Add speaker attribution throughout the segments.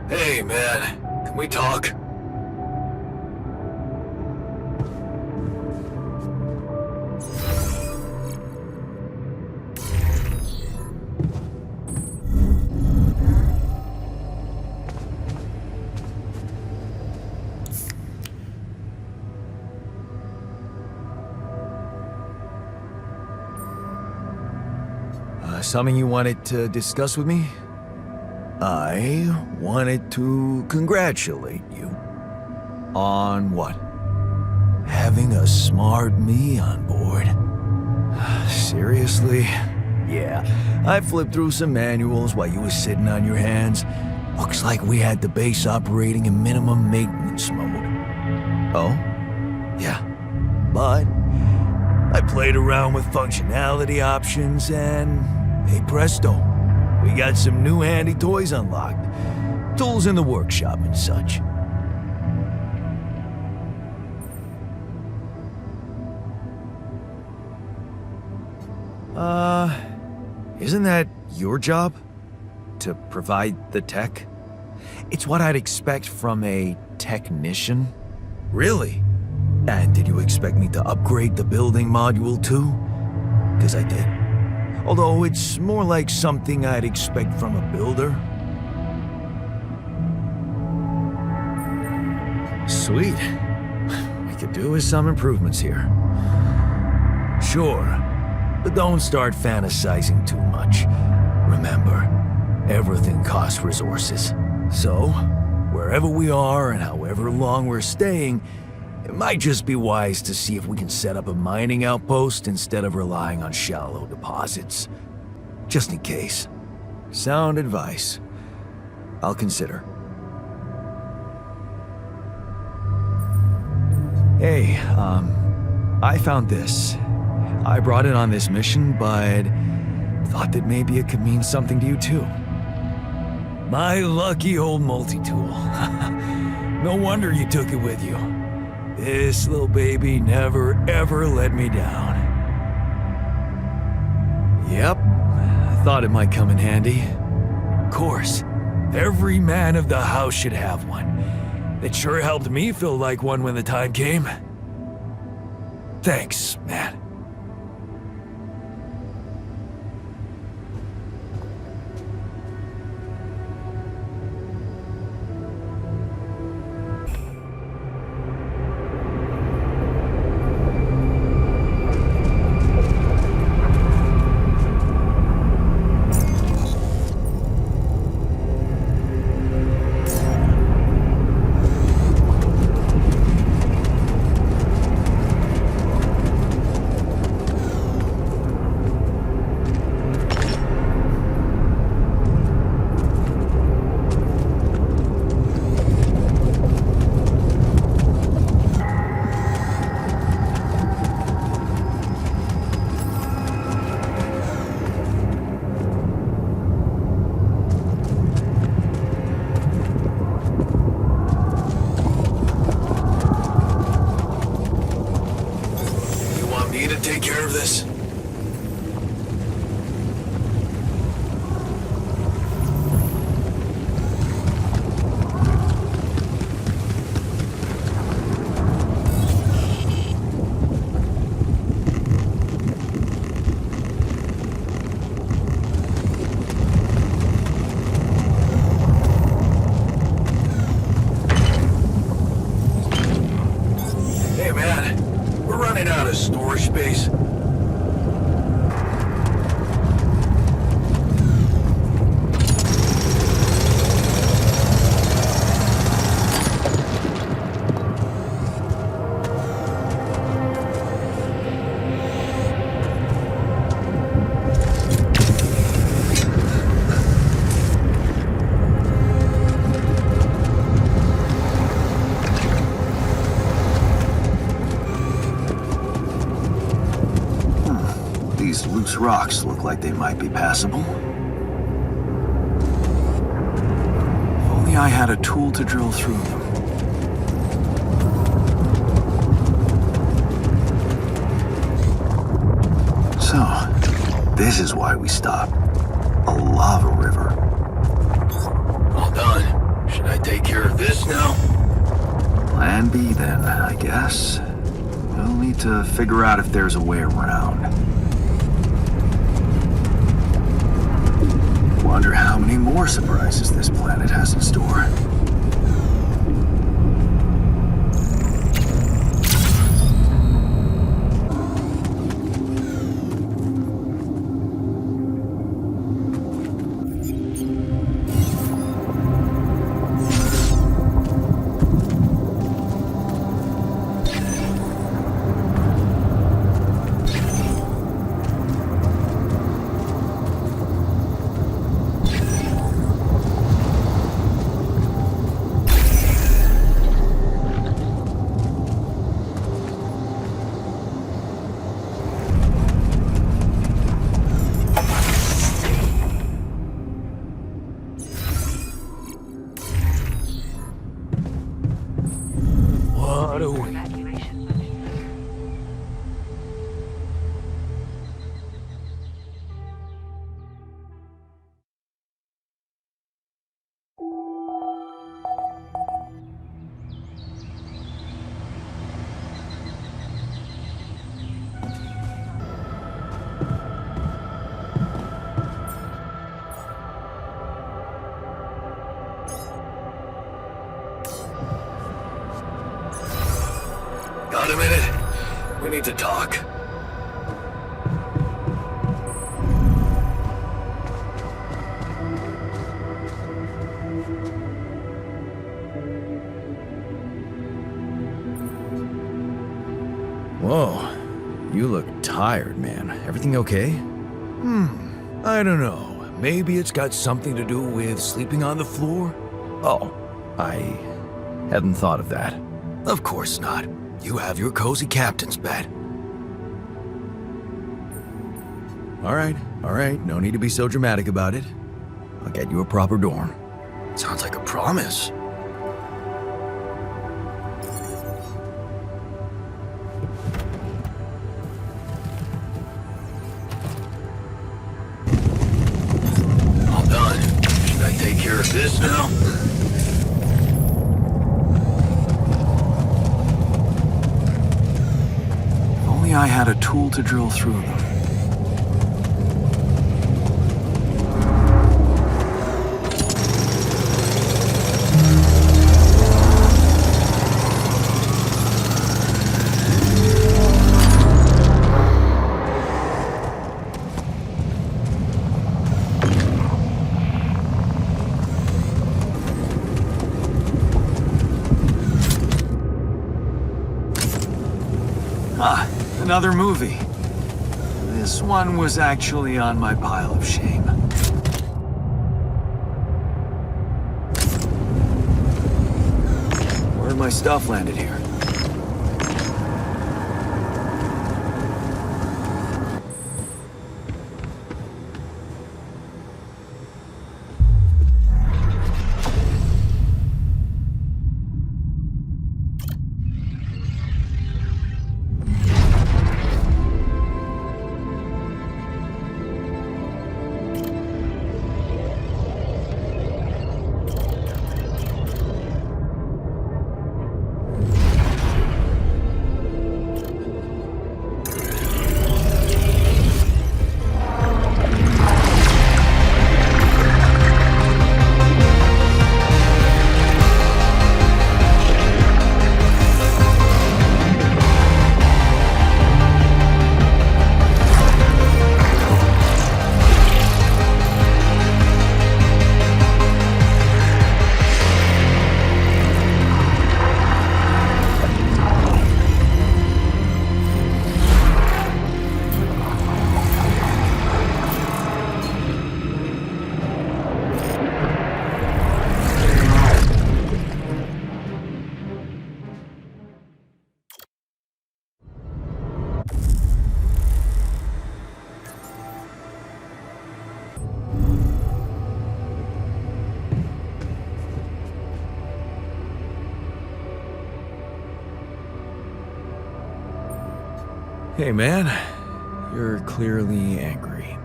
Speaker 1: Hey, man. Can we talk?
Speaker 2: Something you wanted to discuss with me? I wanted to congratulate you. On what? Having a smart me on board. Seriously? Yeah, I flipped through some manuals while you were sitting on your hands. Looks like we had the base operating in minimum maintenance mode. Oh? Yeah. But I played around with functionality options and, hey presto, we got some new handy toys unlocked. Tools in the workshop and such. Isn't that your job? To provide the tech? It's what I'd expect from a technician. Really? And did you expect me to upgrade the building module too? 'Cause I did. Although it's more like something I'd expect from a builder. Sweet. We could do with some improvements here. Sure, but don't start fantasizing too much. Remember, everything costs resources. So, wherever we are and however long we're staying, it might just be wise to see if we can set up a mining outpost instead of relying on shallow deposits. Just in case. Sound advice. I'll consider. Hey, I found this. I brought it on this mission, but thought that maybe it could mean something to you too. My lucky old multi-tool. No wonder you took it with you. This little baby never ever let me down. Yep, I thought it might come in handy. Of course, every man of the house should have one. It sure helped me feel like one when the time came. Thanks, man. Take care of this. Hey man, we're running out of storage space.
Speaker 3: These loose rocks look like they might be passable. If only I had a tool to drill through them. So, this is why we stopped. A lava river.
Speaker 1: All done. Should
Speaker 3: Plan B then, I guess. We'll need to figure out if there's a way around. Wonder how many more surprises this planet has in store.
Speaker 1: Got a minute? We need to talk.
Speaker 2: Whoa, you look tired, man. Everything okay? I don't know. Maybe it's got something to do with sleeping on the floor? Oh, I hadn't thought of that. Of course not. You have your cozy captain's bed. All right, no need to be so dramatic about it. I'll get you a proper dorm. Sounds like a promise.
Speaker 1: All done. Should I take care of this now?
Speaker 3: If only I had a tool to drill through them. Another movie. This one was actually on my pile of shame. Where'd my stuff landed here?
Speaker 2: Hey man, you're clearly angry.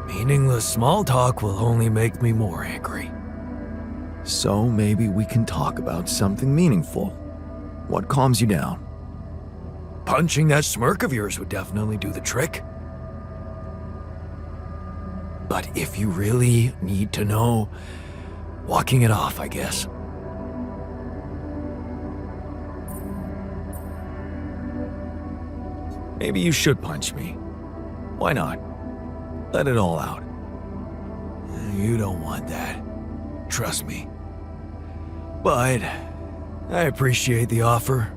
Speaker 2: Meaningless small talk will only make me more angry. So maybe we can talk about something meaningful. What calms you down? Punching that smirk of yours would definitely do the trick. But if you really need to know, walking it off, I guess. Maybe you should punch me. Why not? Let it all out. You don't want that. Trust me. But I appreciate the offer.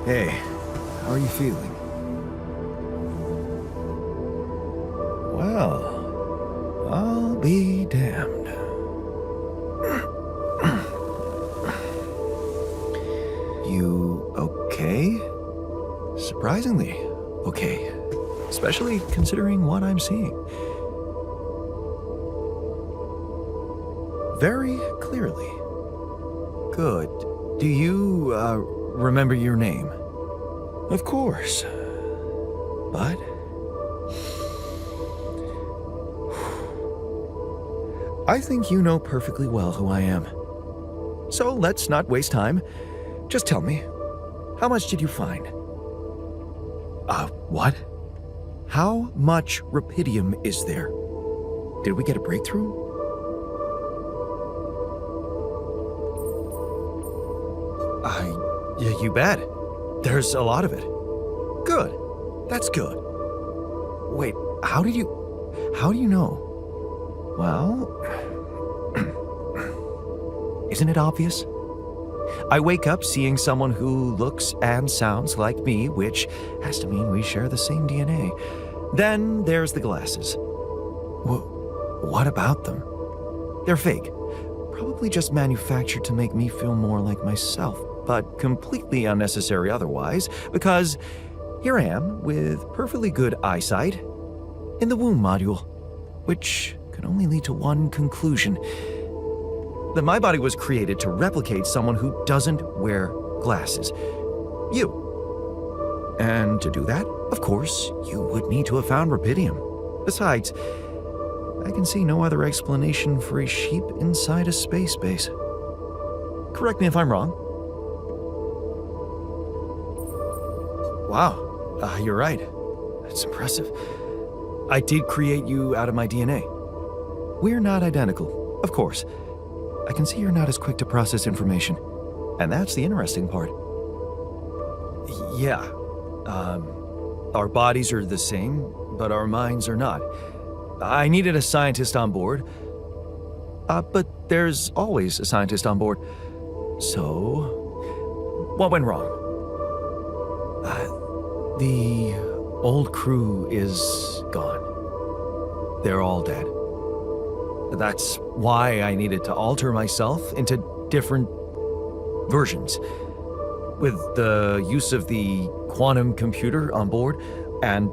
Speaker 2: Hey, how are you feeling? Well, I'll be damned. You okay? Surprisingly okay. Especially considering what I'm seeing. Very clearly. Good. Do you, remember your name? Of course. But... I think you know perfectly well who I am. So let's not waste time. Just tell me, how much did you find? What? How much Rapidium is there? Did we get a breakthrough? Yeah, you bet. There's a lot of it. Good. That's good. Wait, how do you know? Well, isn't it obvious? I wake up seeing someone who looks and sounds like me, which has to mean we share the same DNA. Then there's the glasses. What about them? They're fake. Probably just manufactured to make me feel more like myself, but completely unnecessary otherwise, because here I am with perfectly good eyesight in the womb module, which can only lead to one conclusion: that my body was created to replicate someone who doesn't wear glasses. You. And to do that, of course, you would need to have found Rapidium. Besides, I can see no other explanation for a sheep inside a space base. Correct me if I'm wrong. Wow, you're right. That's impressive. I did create you out of my DNA. We're not identical, of course. I can see you're not as quick to process information. And that's the interesting part. Yeah. Our bodies are the same, but our minds are not. I needed a scientist on board. But there's always a scientist on board. So, what went wrong? The old crew is gone. They're all dead. That's why I needed to alter myself into different versions. With the use of the quantum computer on board and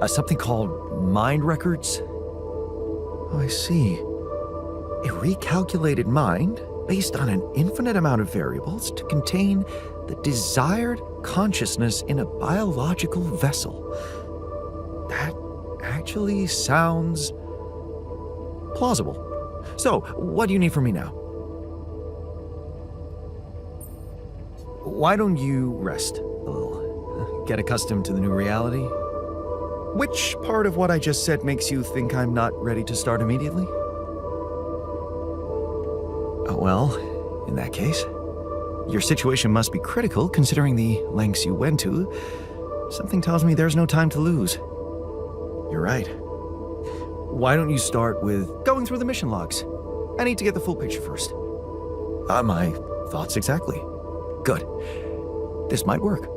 Speaker 2: something called mind records. Oh, I see. A recalculated mind based on an infinite amount of variables to contain the desired consciousness in a biological vessel. That actually sounds plausible. So, what do you need from me now? Why don't you rest a little? Get accustomed to the new reality? Which part of what I just said makes you think I'm not ready to start immediately? Well, in that case, your situation must be critical considering the lengths you went to. Something tells me there's no time to lose. You're right. why don't you start with
Speaker 4: Going through the mission logs. I need to get the full picture first.
Speaker 2: my thoughts exactly. Good. This might work.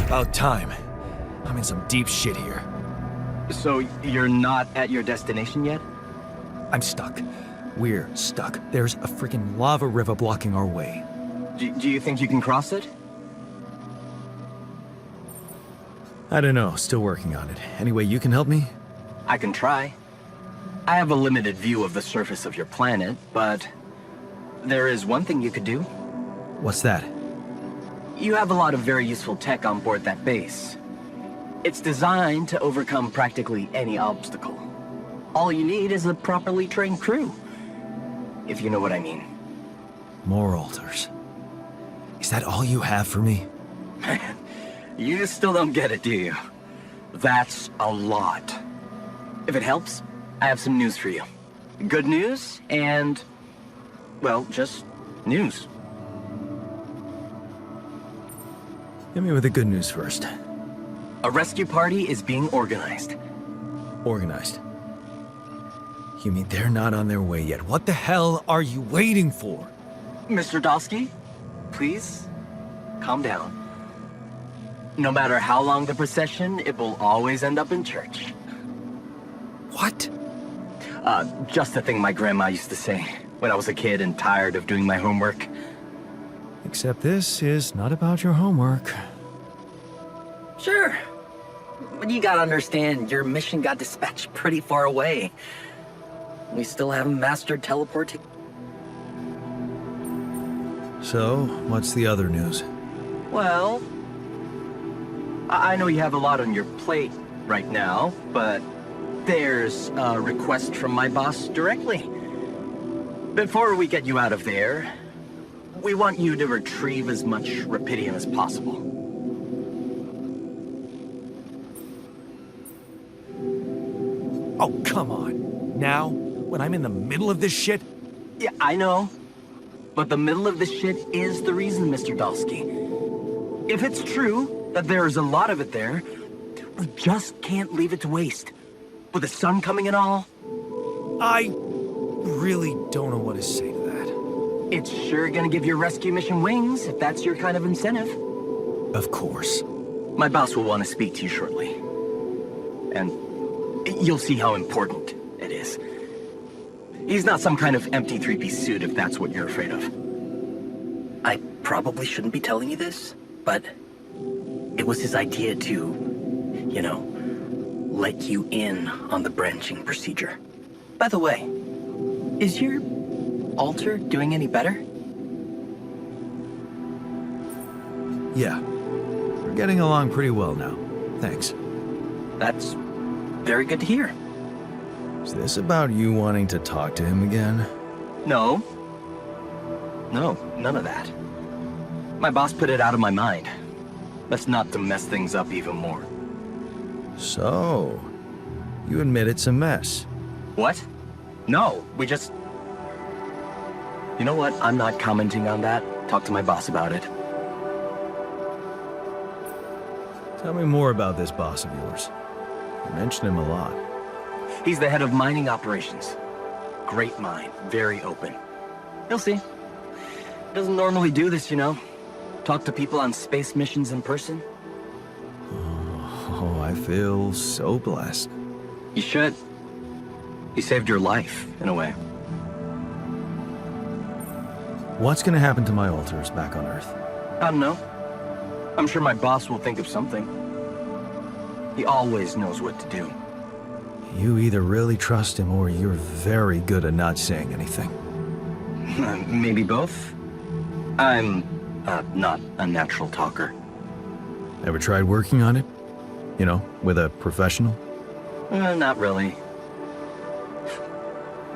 Speaker 2: About time. I'm in some deep shit here.
Speaker 5: So you're not at your destination yet?
Speaker 2: I'm stuck. We're stuck. There's a freaking lava river blocking our way.
Speaker 5: Do you think you can cross it?
Speaker 2: I don't know. Still working on it. Anyway, you can help me?
Speaker 5: I can try. I have a limited view of the surface of your planet, but there is one thing you could do.
Speaker 2: What's that?
Speaker 5: You have a lot of very useful tech on board that base. It's designed to overcome practically any obstacle. All you need is a properly trained crew, if you know what I mean.
Speaker 2: More alters. Is that all you have for me?
Speaker 5: You still don't get it, do you? That's a lot. If it helps, I have some news for you. Good news and, well, just news.
Speaker 2: Hit me with the good news first.
Speaker 5: A rescue party is being organized.
Speaker 2: Organized. You mean they're not on their way yet? What the hell are you waiting for?
Speaker 5: Mr. Dolski, please, calm down. No matter how long the procession, it will always end up in church.
Speaker 2: What?
Speaker 5: Just a thing my grandma used to say when I was a kid and tired of doing my homework.
Speaker 2: Except this is not about your homework.
Speaker 5: Sure. But you gotta understand, your mission got dispatched pretty far away. We still haven't mastered teleporting.
Speaker 2: So, what's the other news?
Speaker 5: Well, I know you have a lot on your plate right now, but there's a request from my boss directly. Before we get you out of there, we want you to retrieve as much Rapidium as possible.
Speaker 2: Oh, come on. Now? When I'm in the middle of this shit?
Speaker 5: Yeah, I know. But the middle of this shit is the reason, Mr. Dolski. If it's true that there's a lot of it there, we just can't leave it to waste. With the sun coming and all,
Speaker 2: I really don't know what to say to that.
Speaker 5: it's sure gonna give your rescue mission wings if that's your kind of incentive.
Speaker 2: Of course.
Speaker 5: My boss will want to speak to you shortly. And you'll see how important it is. He's not some kind of empty three-piece suit if that's what you're afraid of. I probably shouldn't be telling you this, but it was his idea to, you know, let you in on the branching procedure. By the way, is your altar doing any better?
Speaker 2: Yeah. We're getting along pretty well now. Thanks.
Speaker 5: That's very good to hear.
Speaker 2: Is this about you wanting to talk to him again?
Speaker 5: No. No, none of that. My boss put it out of my mind. That's not to mess things up even more.
Speaker 2: So, you admit it's a mess.
Speaker 5: What? No, we just... You know what? I'm not commenting on that. Talk to my boss about it.
Speaker 2: Tell me more about this boss of yours. You mention him a lot.
Speaker 5: He's the head of mining operations. Great mind, very open. You'll see. Doesn't normally do this, you know. Talk to people on space missions in person.
Speaker 2: Oh, I feel so blessed.
Speaker 5: You should. He saved your life, in a way.
Speaker 2: What's gonna happen to my alters back on Earth?
Speaker 5: I don't know. I'm sure my boss will think of something. He always knows what to do.
Speaker 2: You either really trust him or you're very good at not saying anything.
Speaker 5: Maybe both. I'm not a natural talker.
Speaker 2: Ever tried working on it? You know, with a professional?
Speaker 5: Not really.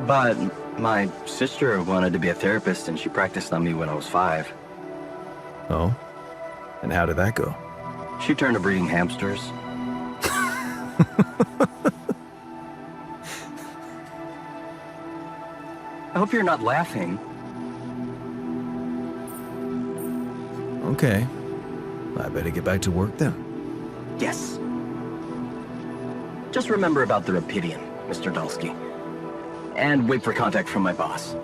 Speaker 5: But my sister wanted to be a therapist and she practiced on me when I was 5.
Speaker 2: Oh? And how did that go?
Speaker 5: She turned to breeding hamsters. I hope you're not laughing.
Speaker 2: Okay. I better get back to work then.
Speaker 5: Yes. Just remember about the Rapidium, Mr. Dolski. And wait for contact from my boss.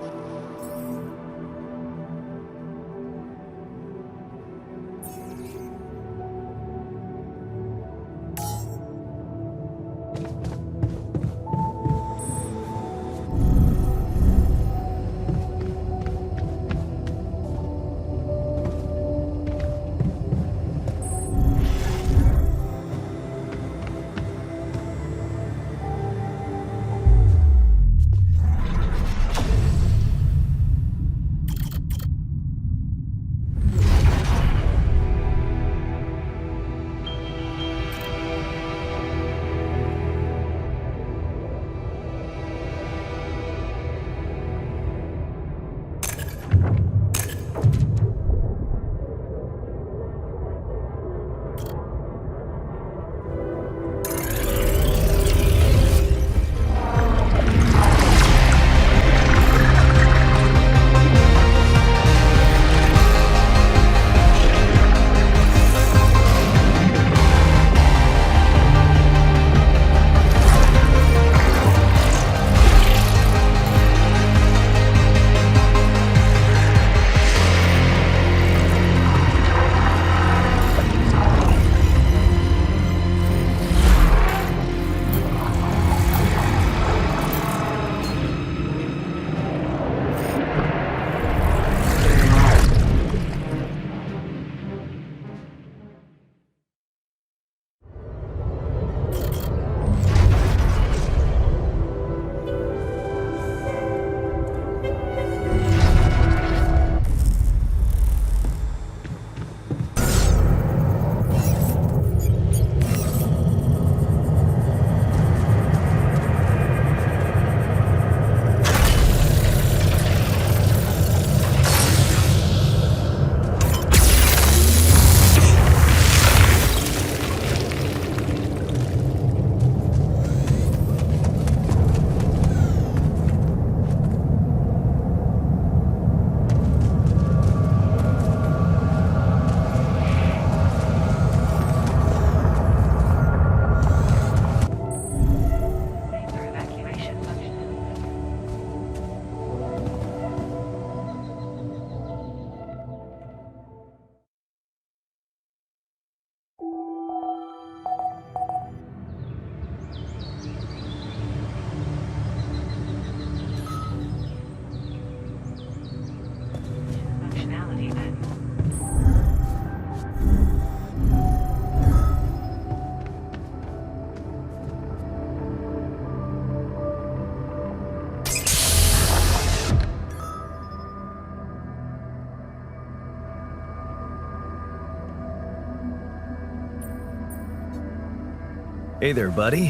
Speaker 2: Hey there, buddy.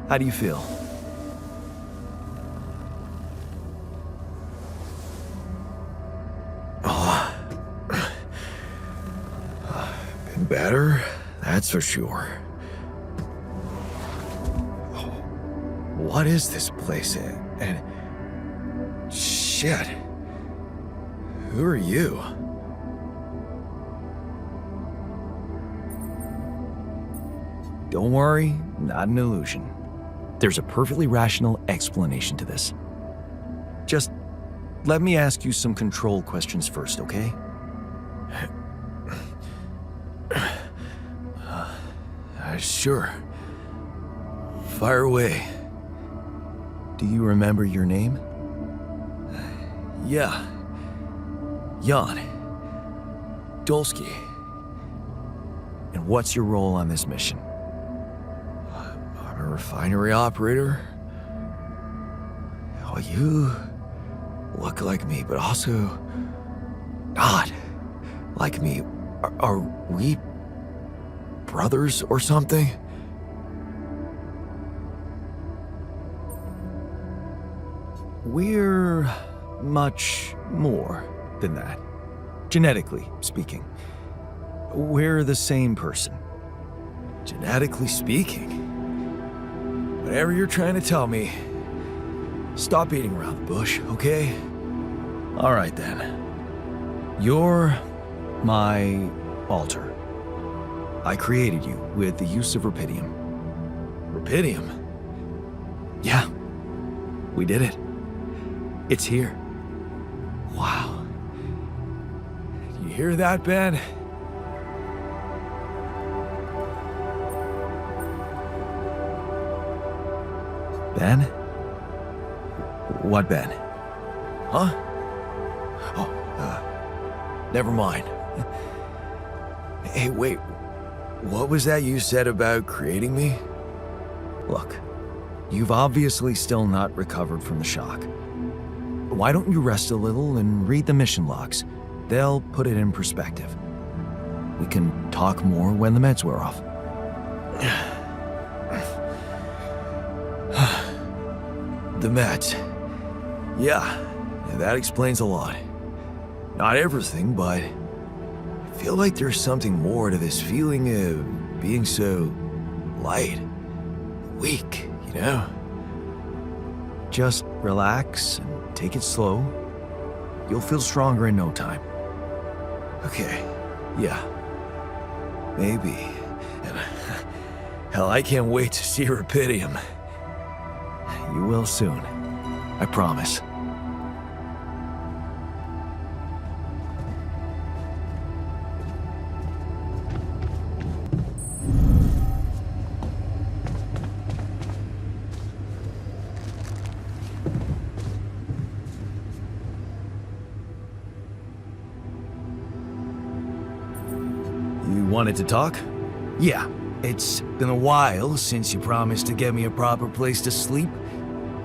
Speaker 2: How do you feel? Oh, been better, that's for sure. Oh, what is this place? And shit. Who are you? Don't worry, not an illusion. There's a perfectly rational explanation to this. Just let me ask you some control questions first, okay? Sure. Fire away. Do you remember your name? Yeah. Jan Dolski. And what's your role on this mission? I'm a refinery operator. Oh, you look like me, but also not like me. Are we brothers or something? We're much more than that. Genetically speaking. We're the same person. Genetically speaking? Whatever you're trying to tell me, Stop beating around the bush, okay? All right then. You're my alter. I created you with the use of Rapidium. Rapidium? Yeah, we did it. It's here. Wow. You hear that, Ben? Ben? What Ben? Huh? Oh, never mind. Hey, wait. What was that you said about creating me? Look, you've obviously still not recovered from the shock. Why don't you rest a little and read the mission logs? They'll put it in perspective. We can talk more when the meds wear off. The meds. Yeah, that explains a lot. Not everything, but I feel like there's something more to this feeling of being so light, weak, you know? Just relax and take it slow. You'll feel stronger in no time. Okay, yeah. Maybe. And hell, I can't wait to see Rapidium. You will soon. I promise. You wanted to talk? Yeah. It's been a while since you promised to get me a proper place to sleep.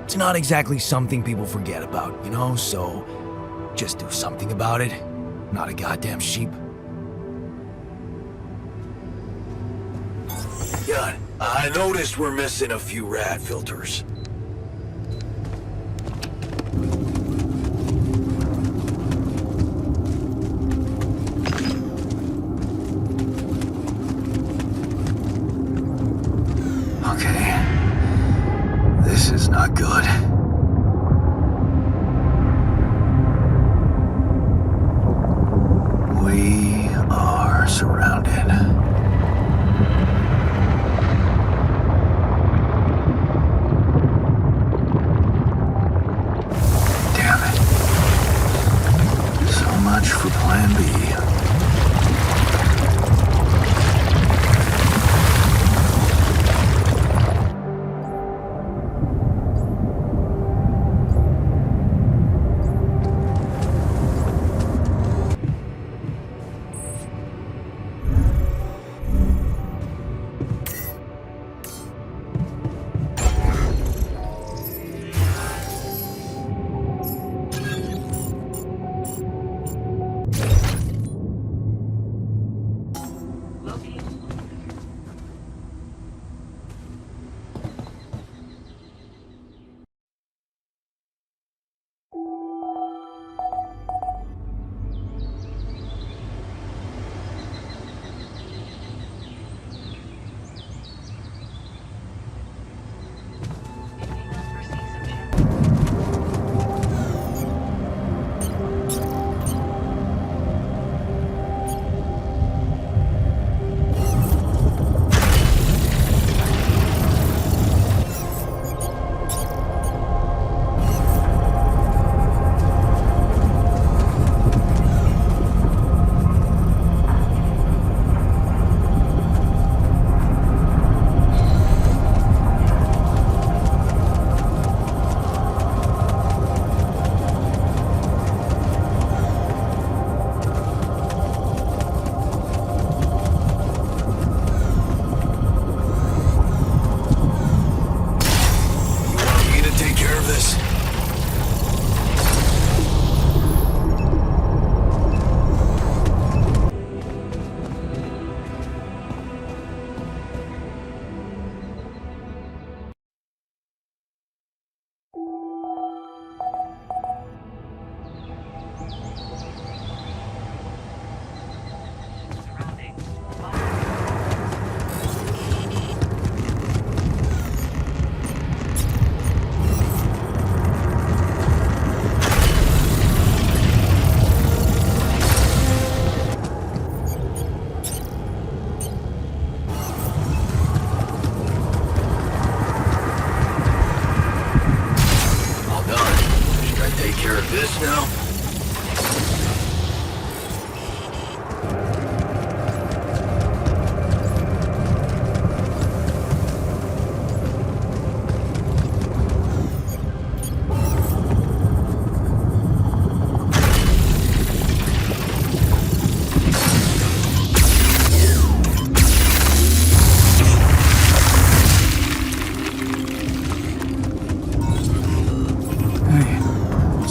Speaker 2: It's not exactly something people forget about, you know, so just do something about it. Not a goddamn sheep. Good. I noticed we're missing a few rad filters. This is not good. We are surrounded. Damn it. So much for Plan B.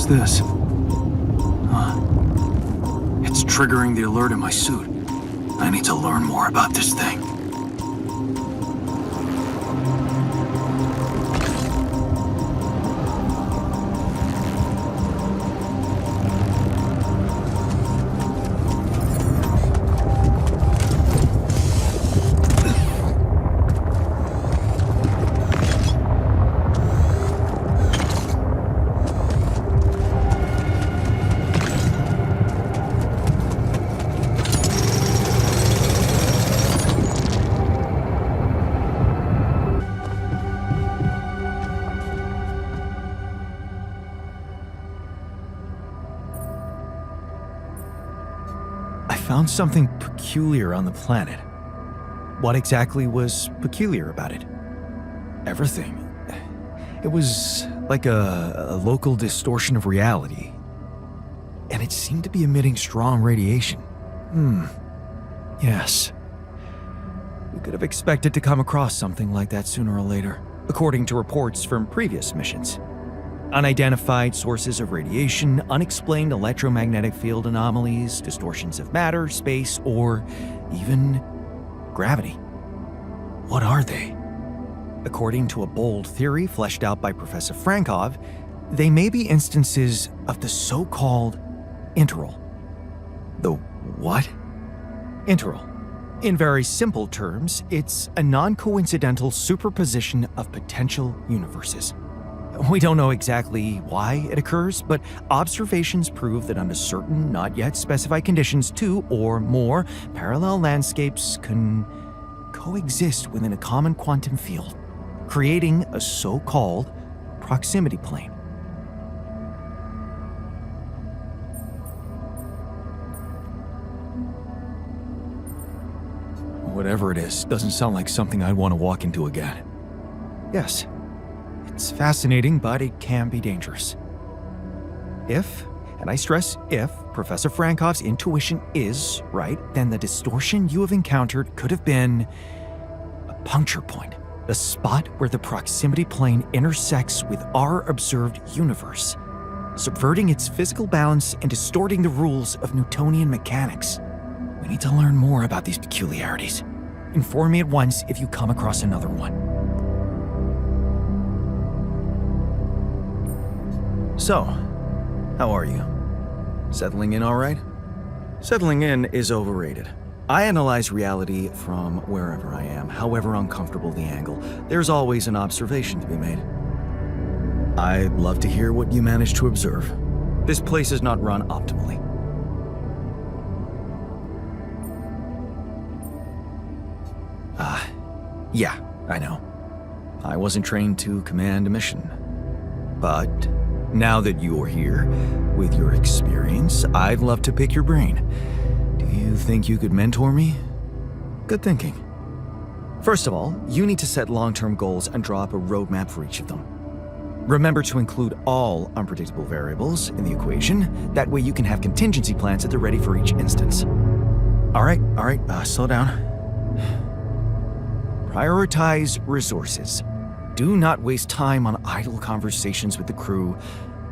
Speaker 3: What's this? Huh. It's triggering the alert in my suit. I need to learn more about this thing.
Speaker 2: Found something peculiar on the planet. What exactly was peculiar about it? Everything. It was like a local distortion of reality. And it seemed to be emitting strong radiation. Yes. We could have expected to come across something like that sooner or later, according to reports from previous missions. Unidentified sources of radiation, unexplained electromagnetic field anomalies, distortions of matter, space, or even gravity. What are they? According to a bold theory fleshed out by Professor Frankov, they may be instances of the so-called interval. The what? Interval. In very simple terms, it's a non-coincidental superposition of potential universes. We don't know exactly why it occurs, but observations prove that under certain, not yet specified conditions, two or more parallel landscapes can coexist within a common quantum field, creating a so-called proximity plane. Whatever it is, doesn't sound like something I'd want to walk into again. Yes. It's fascinating, but it can be dangerous. If, and I stress if, Professor Frankov's intuition is right, then the distortion you have encountered could have been a puncture point, the spot where the proximity plane intersects with our observed universe, subverting its physical balance and distorting the rules of Newtonian mechanics. We need to learn more about these peculiarities. Inform me at once if you come across another one. So, how are you? Settling in all right? Settling in is overrated. I analyze reality from wherever I am, however uncomfortable the angle. There's always an observation to be made. I'd love to hear what you managed to observe. This place is not run optimally. Yeah, I know. I wasn't trained to command a mission. But now that you're here, with your experience, I'd love to pick your brain. Do you think you could mentor me? Good thinking. First of all, you need to set long-term goals and draw up a roadmap for each of them. Remember to include all unpredictable variables in the equation. That way you can have contingency plans at the ready for each instance. All right, slow down. Prioritize resources. Do not waste time on idle conversations with the crew.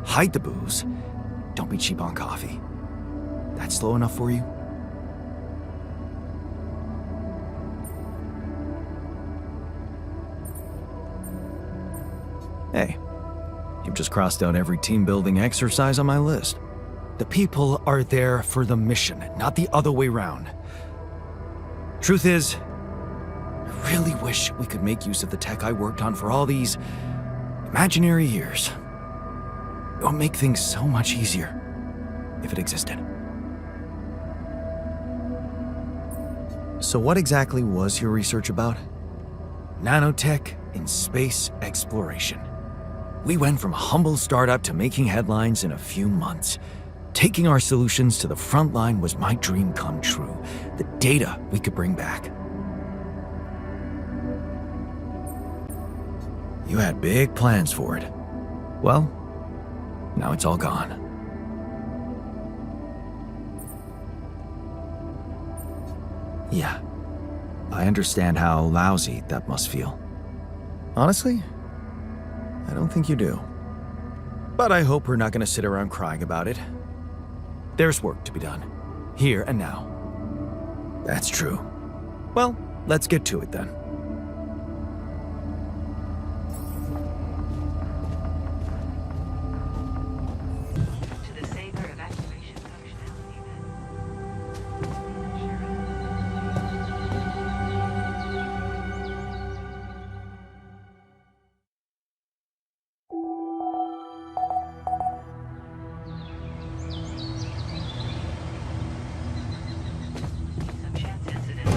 Speaker 2: Hide the booze. Don't be cheap on coffee. That's slow enough for you? Hey, you've just crossed out every team-building exercise on my list. The people are there for the mission, not the other way round. Truth is, I really wish we could make use of the tech I worked on for all these imaginary years. It would make things so much easier if it existed. So what exactly was your research about? Nanotech in space exploration. We went from a humble startup to making headlines in a few months. Taking our solutions to the front line was my dream come true. The data we could bring back. You had big plans for it. Well, now it's all gone. Yeah, I understand how lousy that must feel. Honestly, I don't think you do.
Speaker 4: But I hope we're not gonna sit around crying about it. There's work to be done. Here and now.
Speaker 2: That's true.
Speaker 4: Well, let's get to it then.
Speaker 6: To the safer evacuation functionality then. Some chance incident.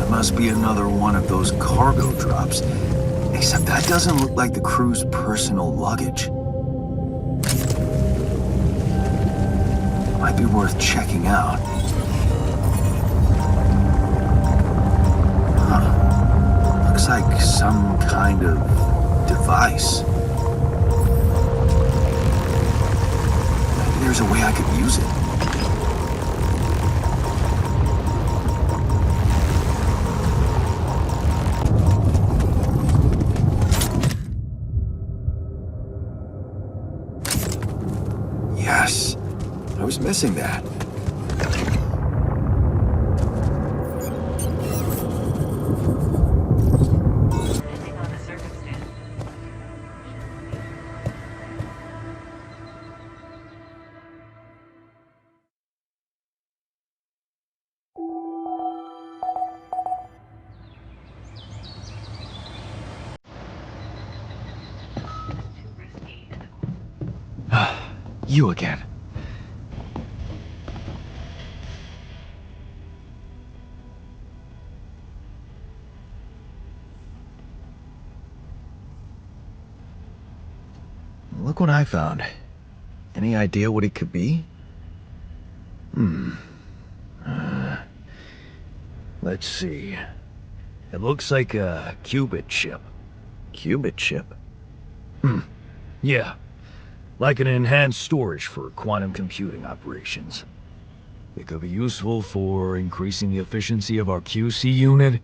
Speaker 3: Must be another one of those cargo drops. Except that doesn't look like the crew's personal luggage. Might be worth checking out. Huh. Looks like some kind of device. Maybe there's a way I could use it. Yes, I was missing that.
Speaker 6: Depending on the circumstance. Too risky.
Speaker 2: You again. Look what I found. Any idea what it could be? Let's see. It looks like a qubit chip.
Speaker 4: Qubit chip.
Speaker 2: Yeah. Like an enhanced storage for quantum computing operations. It could be useful for increasing the efficiency of our QC unit.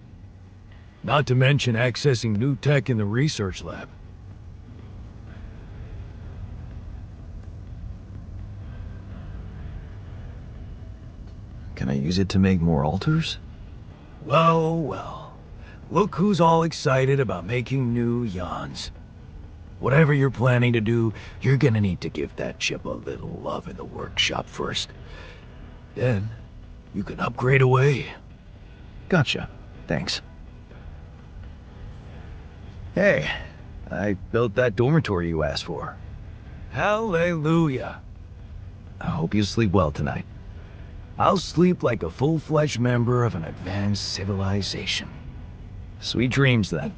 Speaker 2: Not to mention accessing new tech in the research lab.
Speaker 4: Can I use it to make more alters?
Speaker 2: Well, well. Look who's all excited about making new Jans. Whatever you're planning to do, you're gonna need to give that chip a little love in the workshop first. Then, you can upgrade away.
Speaker 4: Gotcha. Thanks. Hey, I built that dormitory you asked for.
Speaker 2: Hallelujah.
Speaker 4: I hope you sleep well tonight.
Speaker 2: I'll sleep like a full-fledged member of an advanced civilization. Sweet dreams, then.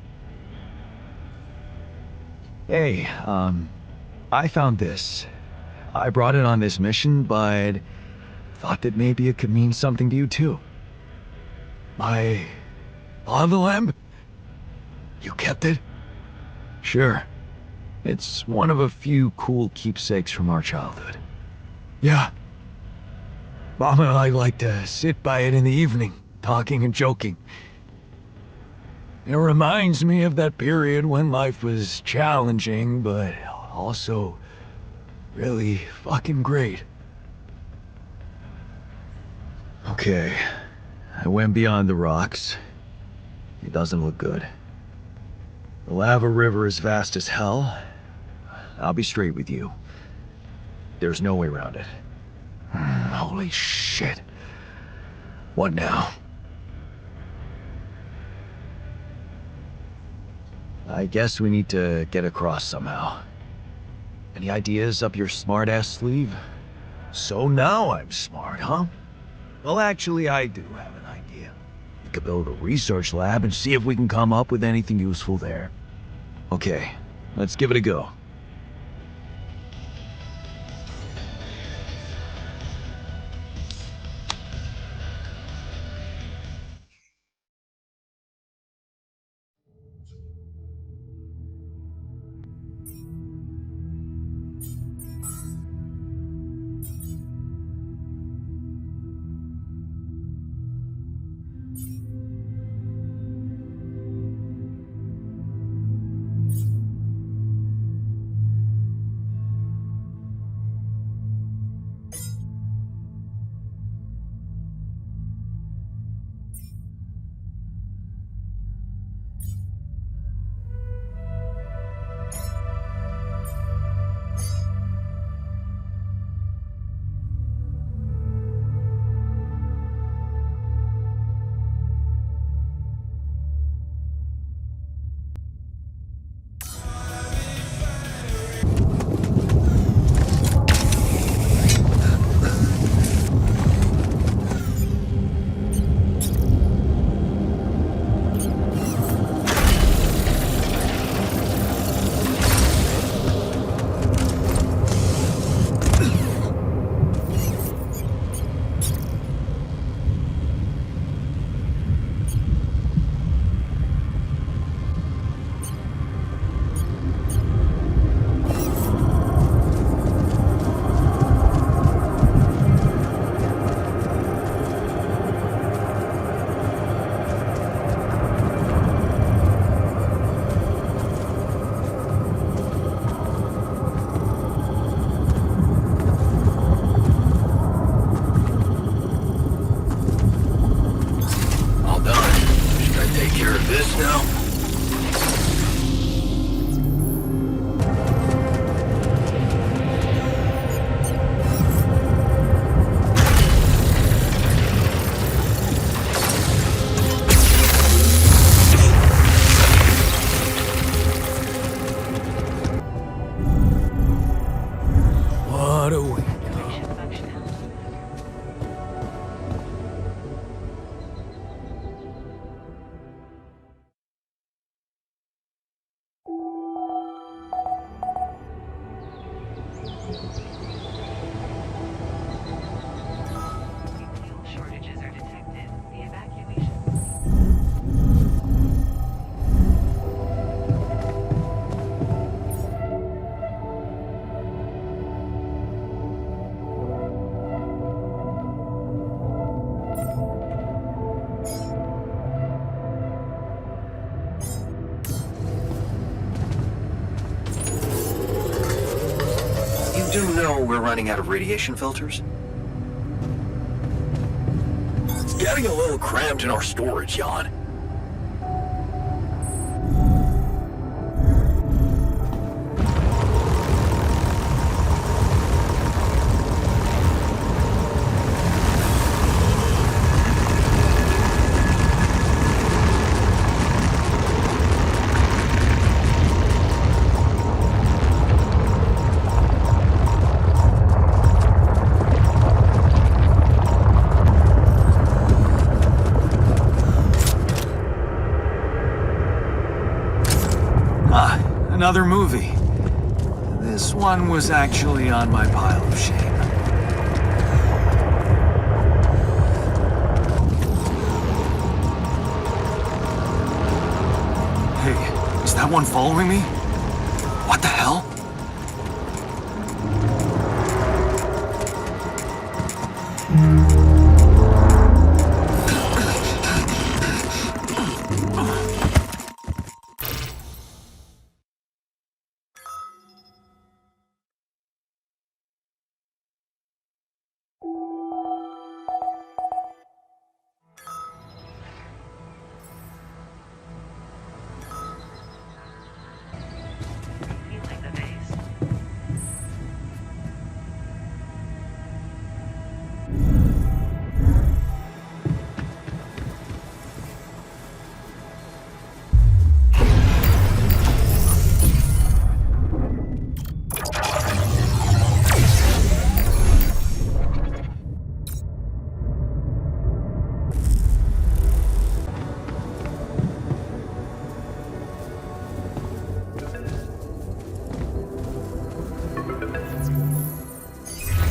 Speaker 2: Hey, I found this. I brought it on this mission, but thought that maybe it could mean something to you, too. My lava lamp? You kept it? Sure. It's one of a few cool keepsakes from our childhood. Yeah. Mom and I like to sit by it in the evening, talking and joking. It reminds me of that period when life was challenging, but also really fucking great. Okay, I went beyond the rocks. It doesn't look good. The lava river is vast as hell. I'll be straight with you. There's no way around it. Holy shit. What now? I guess we need to get across somehow. Any ideas up your smart-ass sleeve? So now I'm smart, huh? Well, actually, I do have an idea. We could build a research lab and see if we can come up with anything useful there. Okay, let's give it a go.
Speaker 3: You do know we're running out of radiation filters?
Speaker 1: It's getting a little cramped in our storage, Jan.
Speaker 3: another movie. This one was actually on my pile of shame. Hey, is that one following me? What the hell?
Speaker 6: Healing the base.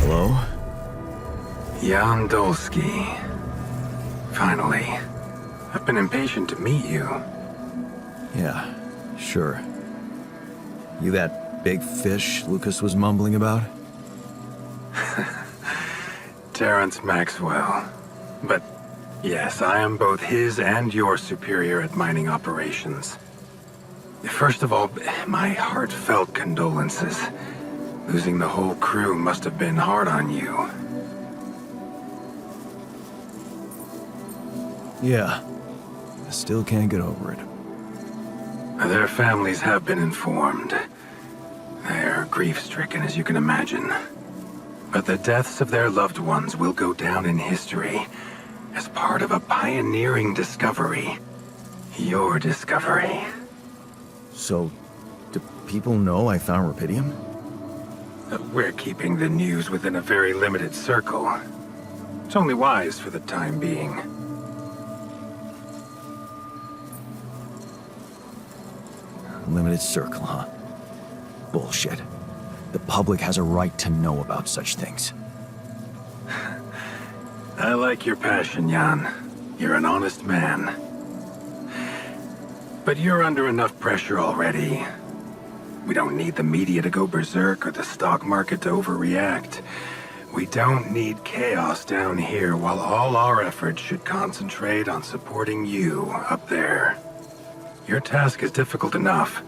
Speaker 2: Hello?
Speaker 1: Jan Dolski. Finally. I've been impatient to meet you.
Speaker 2: Yeah, sure. You that big fish Lucas was mumbling about?
Speaker 1: Terrence Maxwell. But yes, I am both his and your superior at mining operations. First of all, my heartfelt condolences. Losing the whole crew must have been hard on you.
Speaker 2: Yeah. I still can't get over it.
Speaker 1: Their families have been informed. They're grief-stricken, as you can imagine. But the deaths of their loved ones will go down in history as part of a pioneering discovery. Your discovery.
Speaker 2: So, do people know I found Rapidium?
Speaker 1: We're keeping the news within a very limited circle. It's only wise for the time being.
Speaker 2: Limited circle, huh? Bullshit. The public has a right to know about such things.
Speaker 1: I like your passion, Jan. You're an honest man. But you're under enough pressure already. We don't need the media to go berserk or the stock market to overreact. We don't need chaos down here while all our efforts should concentrate on supporting you up there. Your task is difficult enough,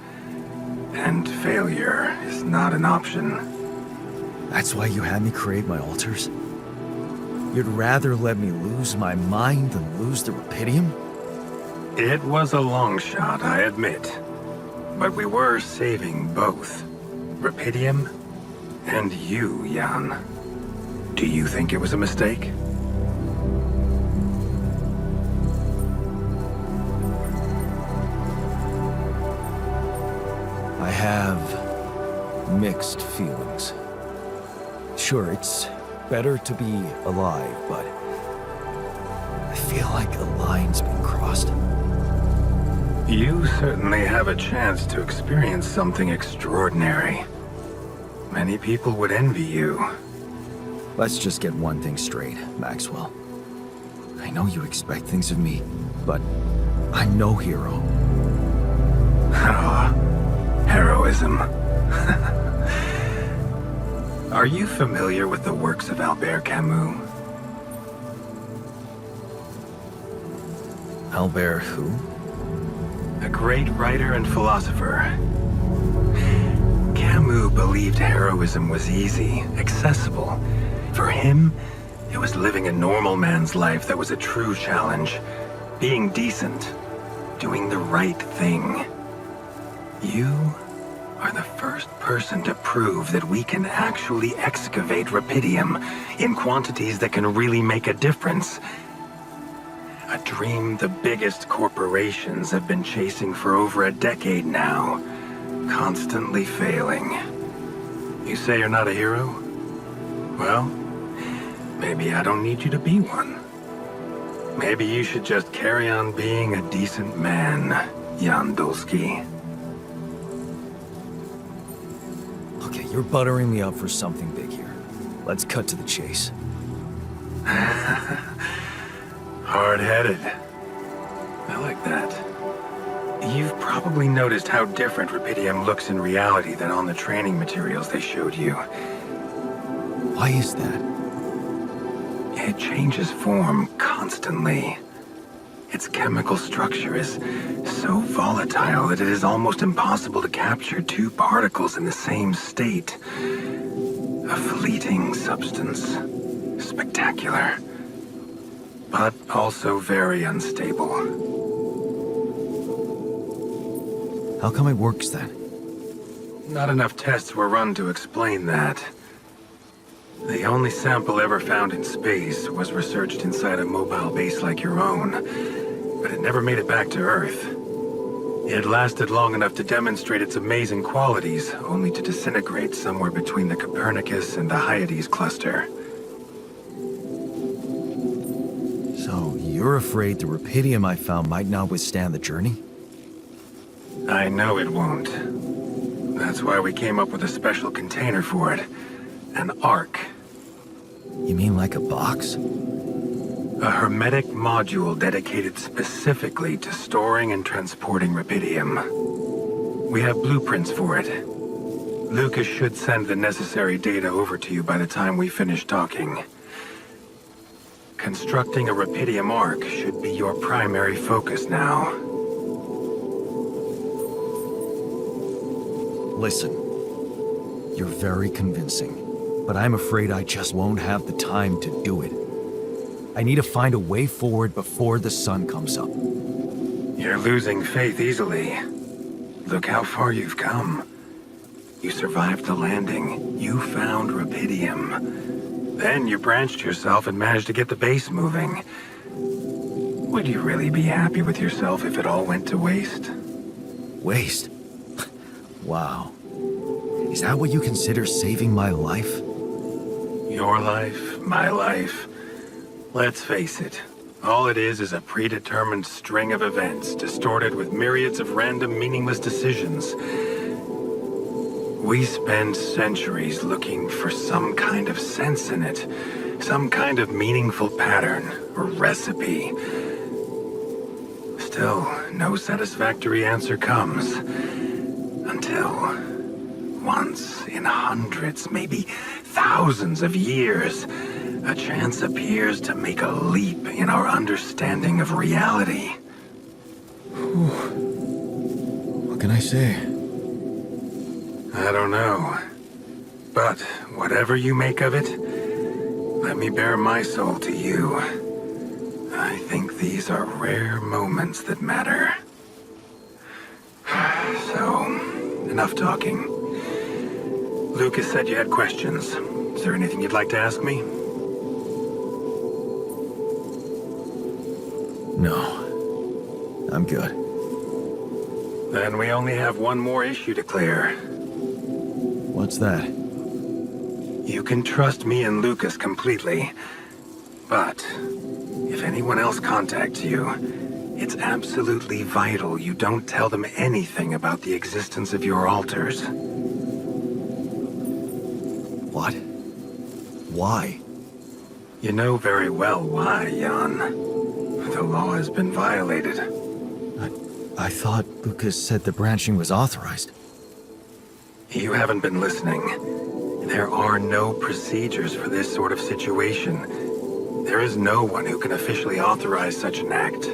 Speaker 1: and failure is not an option.
Speaker 2: That's why you had me create my alters? You'd rather let me lose my mind than lose the Rapidium?
Speaker 1: It was a long shot, I admit. But we were saving both. Rapidium and you, Jan. Do you think it was a mistake?
Speaker 2: I have mixed feelings. Sure, it's better to be alive, but I feel like a line's been crossed.
Speaker 1: You certainly have a chance to experience something extraordinary. Many people would envy you.
Speaker 2: Let's just get one thing straight, Maxwell. I know you expect things of me, but I'm no hero.
Speaker 1: Heroism. Are you familiar with the works of Albert Camus?
Speaker 2: Albert who?
Speaker 1: A great writer and philosopher. Camus believed heroism was easy, accessible. For him, it was living a normal man's life that was a true challenge. Being decent. Doing the right thing. You are the first person to prove that we can actually excavate Rapidium in quantities that can really make a difference. A dream the biggest corporations have been chasing for over a decade now, constantly failing. You say you're not a hero? Well, maybe I don't need you to be one. Maybe you should just carry on being a decent man, Jan Dolski.
Speaker 2: you're buttering me up for something big here. Let's cut to the chase.
Speaker 1: Hard-headed. I like that. You've probably noticed how different Rapidium looks in reality than on the training materials they showed you.
Speaker 2: Why is that?
Speaker 1: It changes form constantly. Its chemical structure is so volatile that it is almost impossible to capture two particles in the same state. A fleeting substance. Spectacular. But also very unstable.
Speaker 2: How come it works then?
Speaker 1: Not enough tests were run to explain that. The only sample ever found in space was researched inside a mobile base like your own, but it never made it back to Earth. It lasted long enough to demonstrate its amazing qualities, only to disintegrate somewhere between the Copernicus and the Hyades cluster.
Speaker 2: So, you're afraid the Rapidium I found might not withstand the journey?
Speaker 1: I know it won't. That's why we came up with a special container for it. An Ark.
Speaker 2: You mean like a box?
Speaker 1: A hermetic module dedicated specifically to storing and transporting Rapidium. We have blueprints for it. Lucas should send the necessary data over to you by the time we finish talking. Constructing a Rapidium Ark should be your primary focus now.
Speaker 2: Listen, you're very convincing. But I'm afraid I just won't have the time to do it. I need to find a way forward before the sun comes up.
Speaker 1: You're losing faith easily. Look how far you've come. You survived the landing. You found Rapidium. Then you branched yourself and managed to get the base moving. Would you really be happy with yourself if it all went to waste?
Speaker 2: Waste? Wow. Is that what you consider saving my life?
Speaker 1: Your life, my life. Let's face it, all it is a predetermined string of events distorted with myriads of random, meaningless decisions. We spend centuries looking for some kind of sense in it, some kind of meaningful pattern or recipe. Still, no satisfactory answer comes. Until once in hundreds, maybe thousands of years, a chance appears to make a leap in our understanding of reality.
Speaker 2: What can I say?
Speaker 1: I don't know. But whatever you make of it, let me bare my soul to you. I think these are rare moments that matter. So, enough talking. Lucas said you had questions. Is there anything you'd like to ask me?
Speaker 2: No. I'm good.
Speaker 1: Then we only have one more issue to clear.
Speaker 2: What's that?
Speaker 1: You can trust me and Lucas completely. But if anyone else contacts you, it's absolutely vital you don't tell them anything about the existence of your alters.
Speaker 2: What? Why?
Speaker 1: You know very well why, Jan. The law has been violated.
Speaker 2: I thought Lucas said the branching was authorized.
Speaker 1: You haven't been listening. There are no procedures for this sort of situation. There is no one who can officially authorize such an act.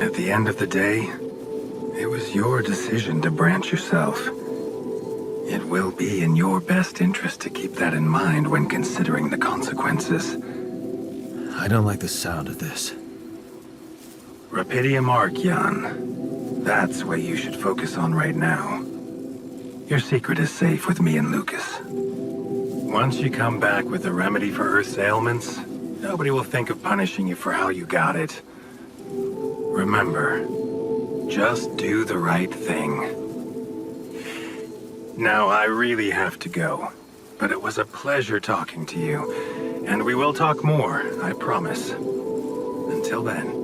Speaker 1: At the end of the day, it was your decision to branch yourself. It will be in your best interest to keep that in mind when considering the consequences.
Speaker 2: I don't like the sound of this.
Speaker 1: Rapidium Ark, Jan. That's what you should focus on right now. Your secret is safe with me and Lucas. Once you come back with a remedy for Earth's ailments, nobody will think of punishing you for how you got it. Remember, just do the right thing. Now, I really have to go, but it was a pleasure talking to you, and we will talk more, I promise. Until then.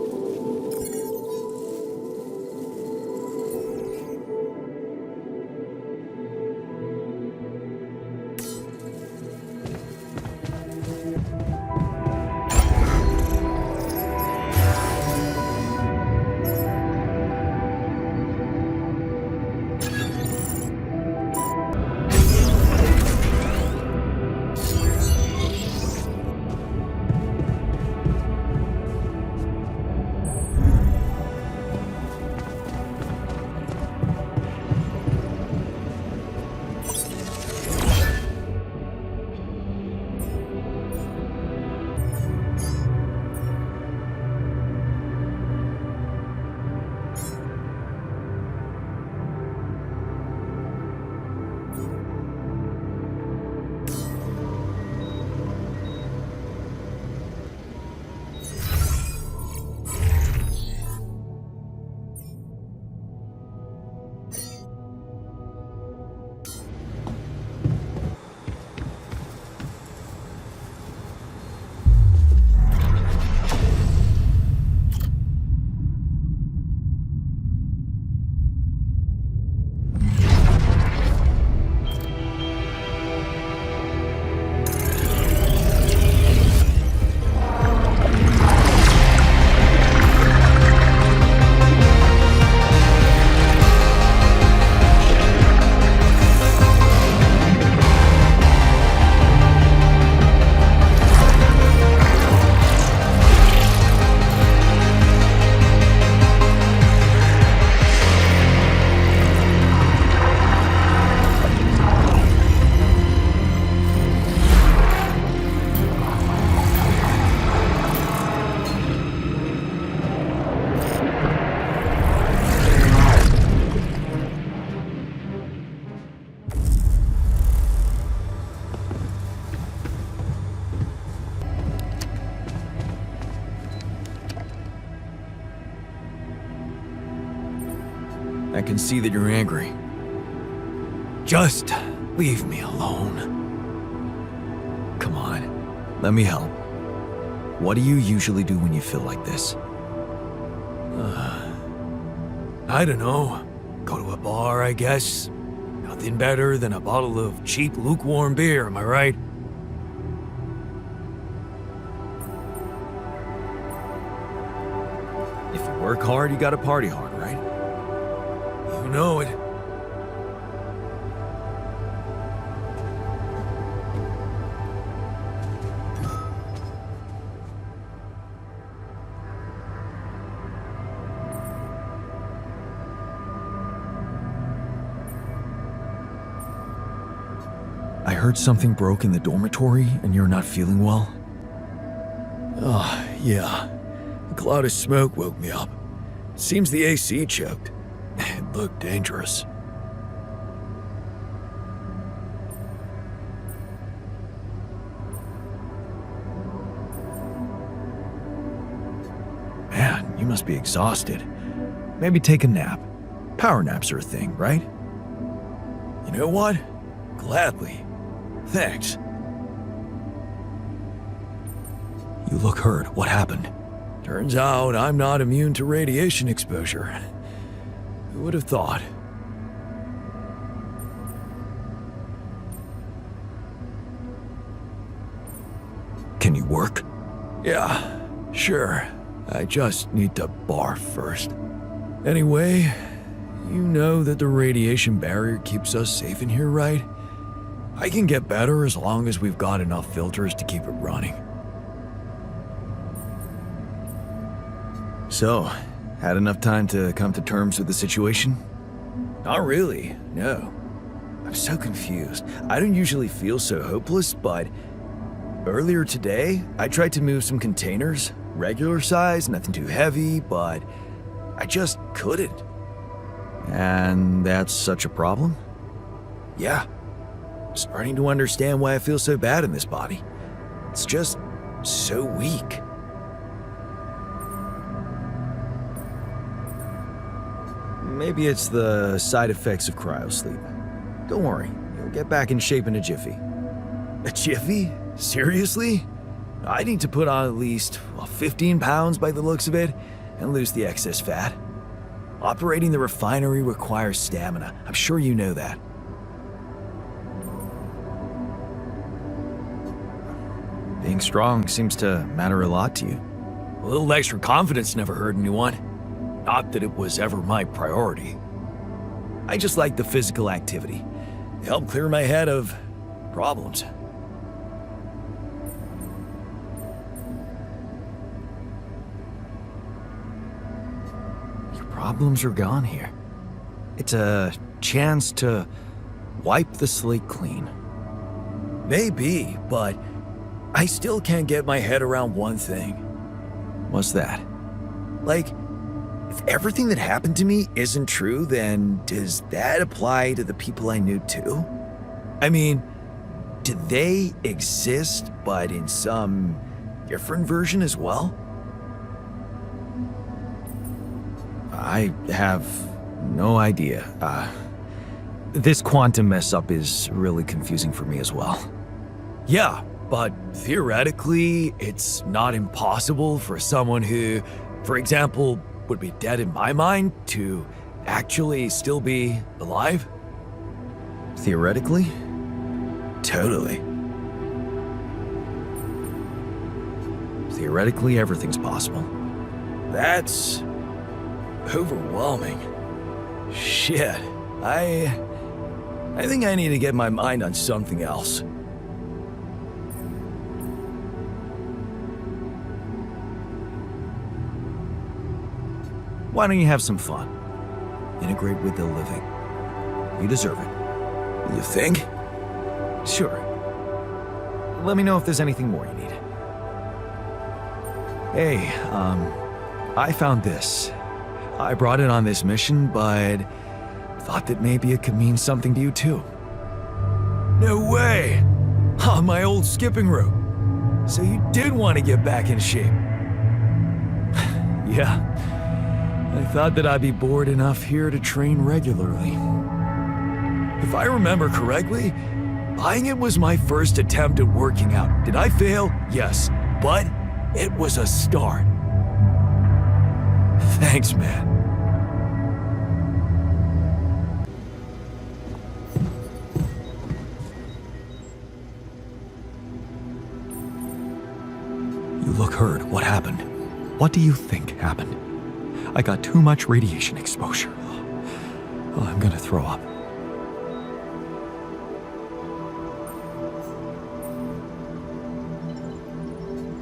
Speaker 2: I can see that you're angry. Just leave me alone. Come on, let me help. What do you usually do when you feel like this? I don't know. Go to a bar, I guess. Nothing better than a bottle of cheap, lukewarm beer, am I right? If you work hard, you gotta party hard, right? You know it. I heard something broke in the dormitory and you're not feeling well. Oh, yeah. A cloud of smoke woke me up. Seems the AC choked. It looked dangerous. Man, you must be exhausted. Maybe take a nap. Power naps are a thing, right? You know what? Gladly. Thanks. You look hurt. What happened? Turns out I'm not immune to radiation exposure. Who would have thought? Can you work? Yeah, sure. I just need to barf first. Anyway, you know that the radiation barrier keeps us safe in here, right? I can get better as long as we've got enough filters to keep it running. So, had enough time to come to terms with the situation? Not really, no. I'm so confused. I don't usually feel so hopeless, but earlier today, I tried to move some containers, regular size, nothing too heavy, but I just couldn't. And that's such a problem? Yeah. Starting to understand why I feel so bad in this body. It's just so weak. Maybe it's the side effects of cryosleep. Don't worry, you'll get back in shape in a jiffy. A jiffy? Seriously? I need to put on at least 15 pounds by the looks of it and lose the excess fat. Operating the refinery requires stamina. I'm sure you know that. Being strong seems to matter a lot to you. A little extra confidence never hurt anyone. Not that it was ever my priority. I just like the physical activity. It helped clear my head of problems. Your problems are gone here. It's a chance to wipe the slate clean. Maybe, but I still can't get my head around one thing. What's that? Like, if everything that happened to me isn't true, then does that apply to the people I knew too? I mean, do they exist, but in some different version as well? I have no idea. This quantum mess-up is really confusing for me as well. Yeah, but theoretically, it's not impossible for someone who, for example, would be dead in my mind to actually still be alive? Theoretically? Totally. Theoretically, everything's possible. That's overwhelming. Shit. I think I need to get my mind on something else. Why don't you have some fun? Integrate with the living. You deserve it. You think? Sure. Let me know if there's anything more you need. Hey, I found this. I brought it on this mission, but thought that maybe it could mean something to you too. No way! On my old skipping rope. So you did want to get back in shape. Yeah. I thought that I'd be bored enough here to train regularly. If I remember correctly, buying it was my first attempt at working out. Did I fail? Yes, but it was a start. Thanks, man. You look hurt. What happened? What do you think happened? I got too much radiation exposure. Oh, I'm gonna throw up.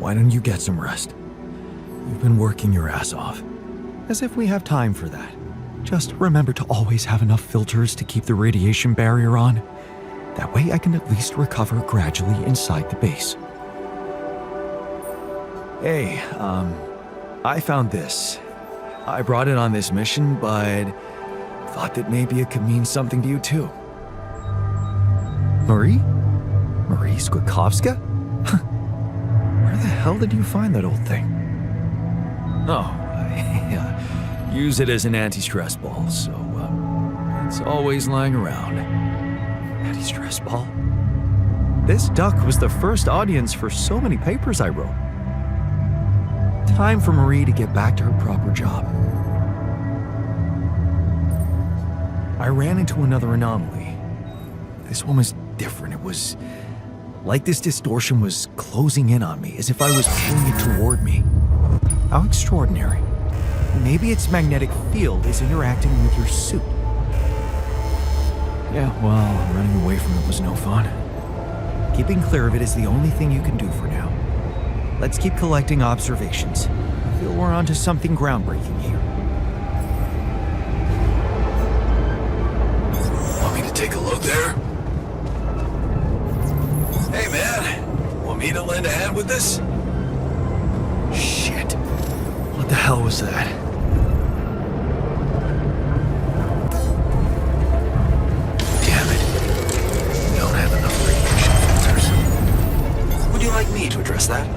Speaker 2: Why don't you get some rest? You've been working your ass off. As if we have time for that. Just remember to always have enough filters to keep the radiation barrier on. That way I can at least recover gradually inside the base. Hey, I found this. I brought it on this mission, but thought that maybe it could mean something to you too. Marie? Marie Skwitkowska? Where the hell did you find that old thing? Oh, I use it as an anti-stress ball, so it's always lying around. Anti-stress ball? This duck was the first audience for so many papers I wrote. Time for Marie to get back to her proper job. I ran into another anomaly. This one was different. It was like this distortion was closing in on me, as if I was pulling it toward me. How extraordinary. Maybe its magnetic field is interacting with your suit. Yeah, well, running away from it was no fun. Keeping clear of it is the only thing you can do for now. Let's keep collecting observations. I feel we're onto something groundbreaking here.
Speaker 1: Want me to take a look there? Hey, man. Want me to lend a hand with this?
Speaker 2: Shit. What the hell was that? Damn it. We don't have enough radiation filters.
Speaker 3: Would you like me to address that?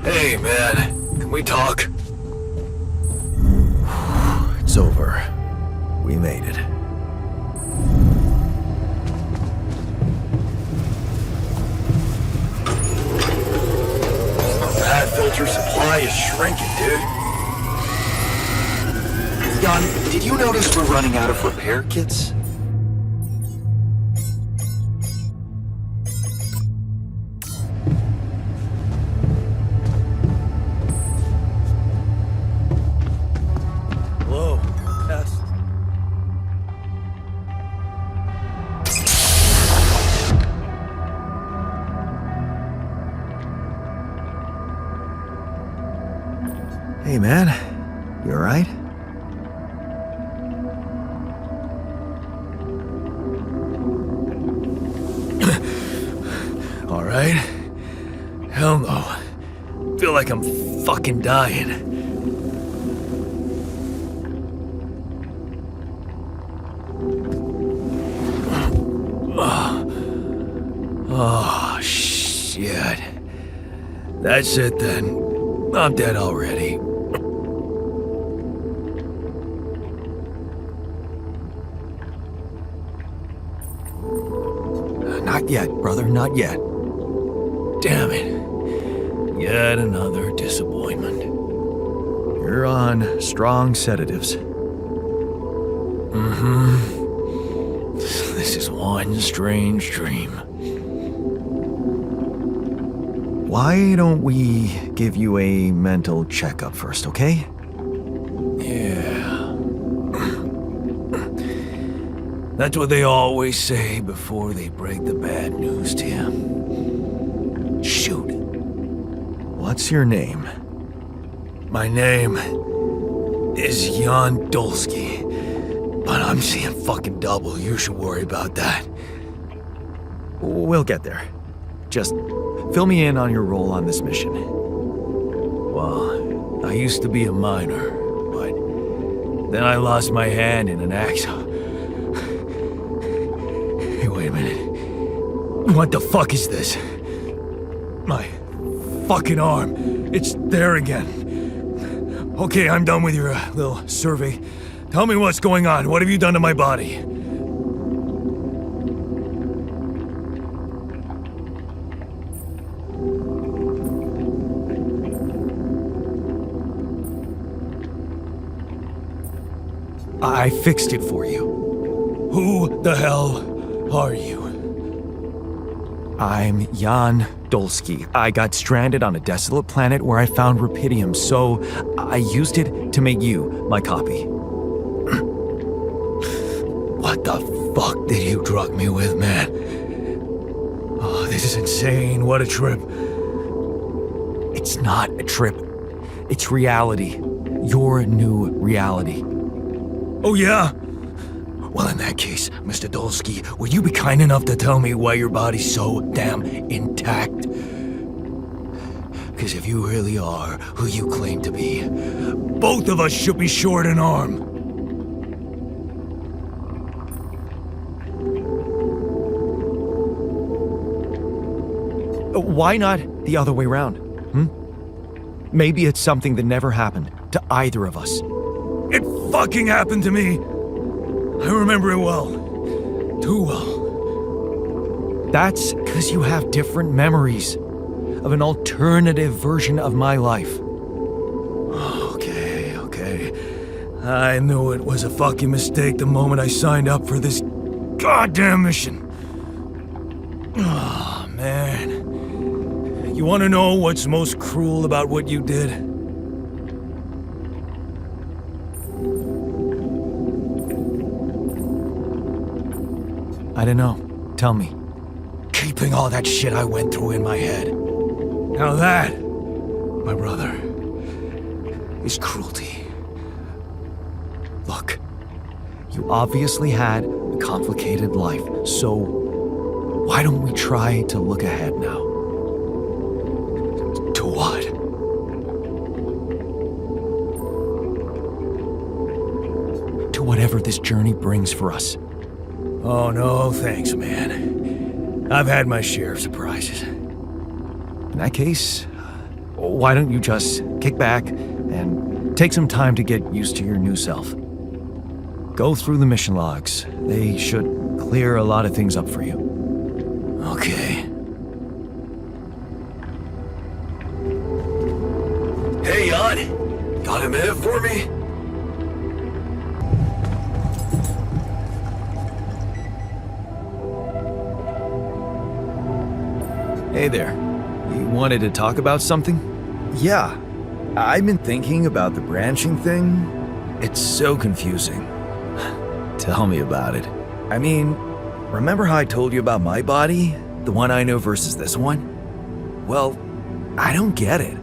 Speaker 1: Hey, man. Can we talk?
Speaker 2: It's over. We made it.
Speaker 1: Our pad filter supply is shrinking, dude.
Speaker 3: Jan, did you notice we're running out of repair kits?
Speaker 2: Hello. Test. Hey, man. You alright? right? Hell no. Feel like I'm fucking dying. Oh, shit. That's it then. I'm dead already. Not yet, brother, not yet. Damn it. Yet another disappointment. You're on strong sedatives. This is one strange dream. Why don't we give you a mental checkup first, okay? Yeah. That's what they always say before they break the bad news to you. Shoot. What's your name? My name is Jan Dolski, but I'm seeing fucking double. You should worry about that. We'll get there. Just fill me in on your role on this mission. Well, I used to be a miner, but then I lost my hand in an accident. Hey, wait a minute. What the fuck is this? My fucking arm. It's there again. Okay, I'm done with your little survey. Tell me what's going on. What have you done to my body? I fixed it for you. Who the hell are you? I'm Jan Dolski. I got stranded on a desolate planet where I found Rapidium, so I used it to make you my copy. What the fuck did you drug me with, man? Oh, this is insane. What a trip. It's not a trip. It's reality. Your new reality. Oh, yeah? Well, in that case, Mr. Dolski, would you be kind enough to tell me why your body's so damn intact? Because if you really are who you claim to be, both of us should be short an arm. Why not the other way around? Maybe it's something that never happened to either of us. It fucking happened to me! I remember it well. Too well. That's because you have different memories of an alternative version of my life. Okay. I knew it was a fucking mistake the moment I signed up for this goddamn mission. Oh, man. You want to know what's most cruel about what you did? I don't know. Tell me. Keeping all that shit I went through in my head. Now that, my brother, is cruelty. Look, you obviously had a complicated life, so why don't we try to look ahead now? To what? To whatever this journey brings for us. Oh, no, thanks, man. I've had my share of surprises. In that case, why don't you just kick back and take some time to get used to your new self? Go through the mission logs. They should clear a lot of things up for you. Okay.
Speaker 1: Hey, Jan. Got a minute for me?
Speaker 2: Hey there. You wanted to talk about something?
Speaker 4: Yeah, I've been thinking about the branching thing. It's so confusing.
Speaker 2: Tell me about it.
Speaker 4: I mean, remember how I told you about my body? The one I know versus this one? Well, I don't get it.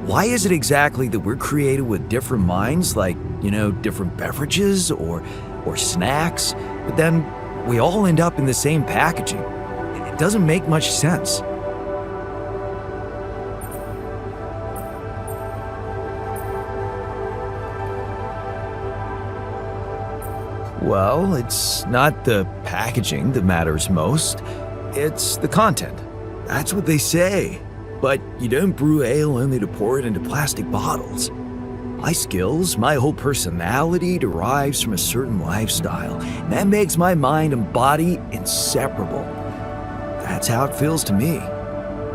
Speaker 4: Why is it exactly that we're created with different minds, like, different beverages or snacks, but then we all end up in the same packaging? It doesn't make much sense. Well, it's not the packaging that matters most. It's the content. That's what they say. But you don't brew ale only to pour it into plastic bottles. My skills, my whole personality derives from a certain lifestyle. And that makes my mind and body inseparable. That's how it feels to me.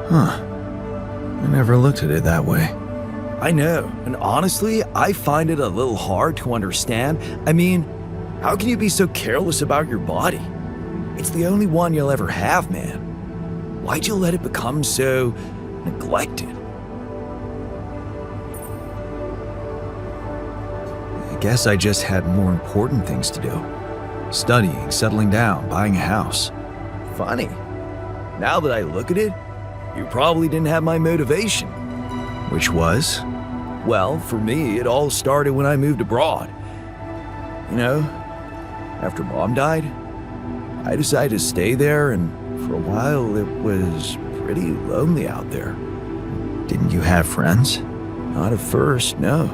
Speaker 3: Huh. I never looked at it that way.
Speaker 4: I know, and honestly, I find it a little hard to understand. I mean, how can you be so careless about your body? It's the only one you'll ever have, man. Why'd you let it become so neglected? I guess I just had more important things to do. Studying, settling down, buying a house. Funny. Now that I look at it, you probably didn't have my motivation. Which was? Well, for me, it all started when I moved abroad. You know, after Mom died, I decided to stay there, and for a while it was pretty lonely out there.
Speaker 3: Didn't you have friends?
Speaker 4: Not at first, no.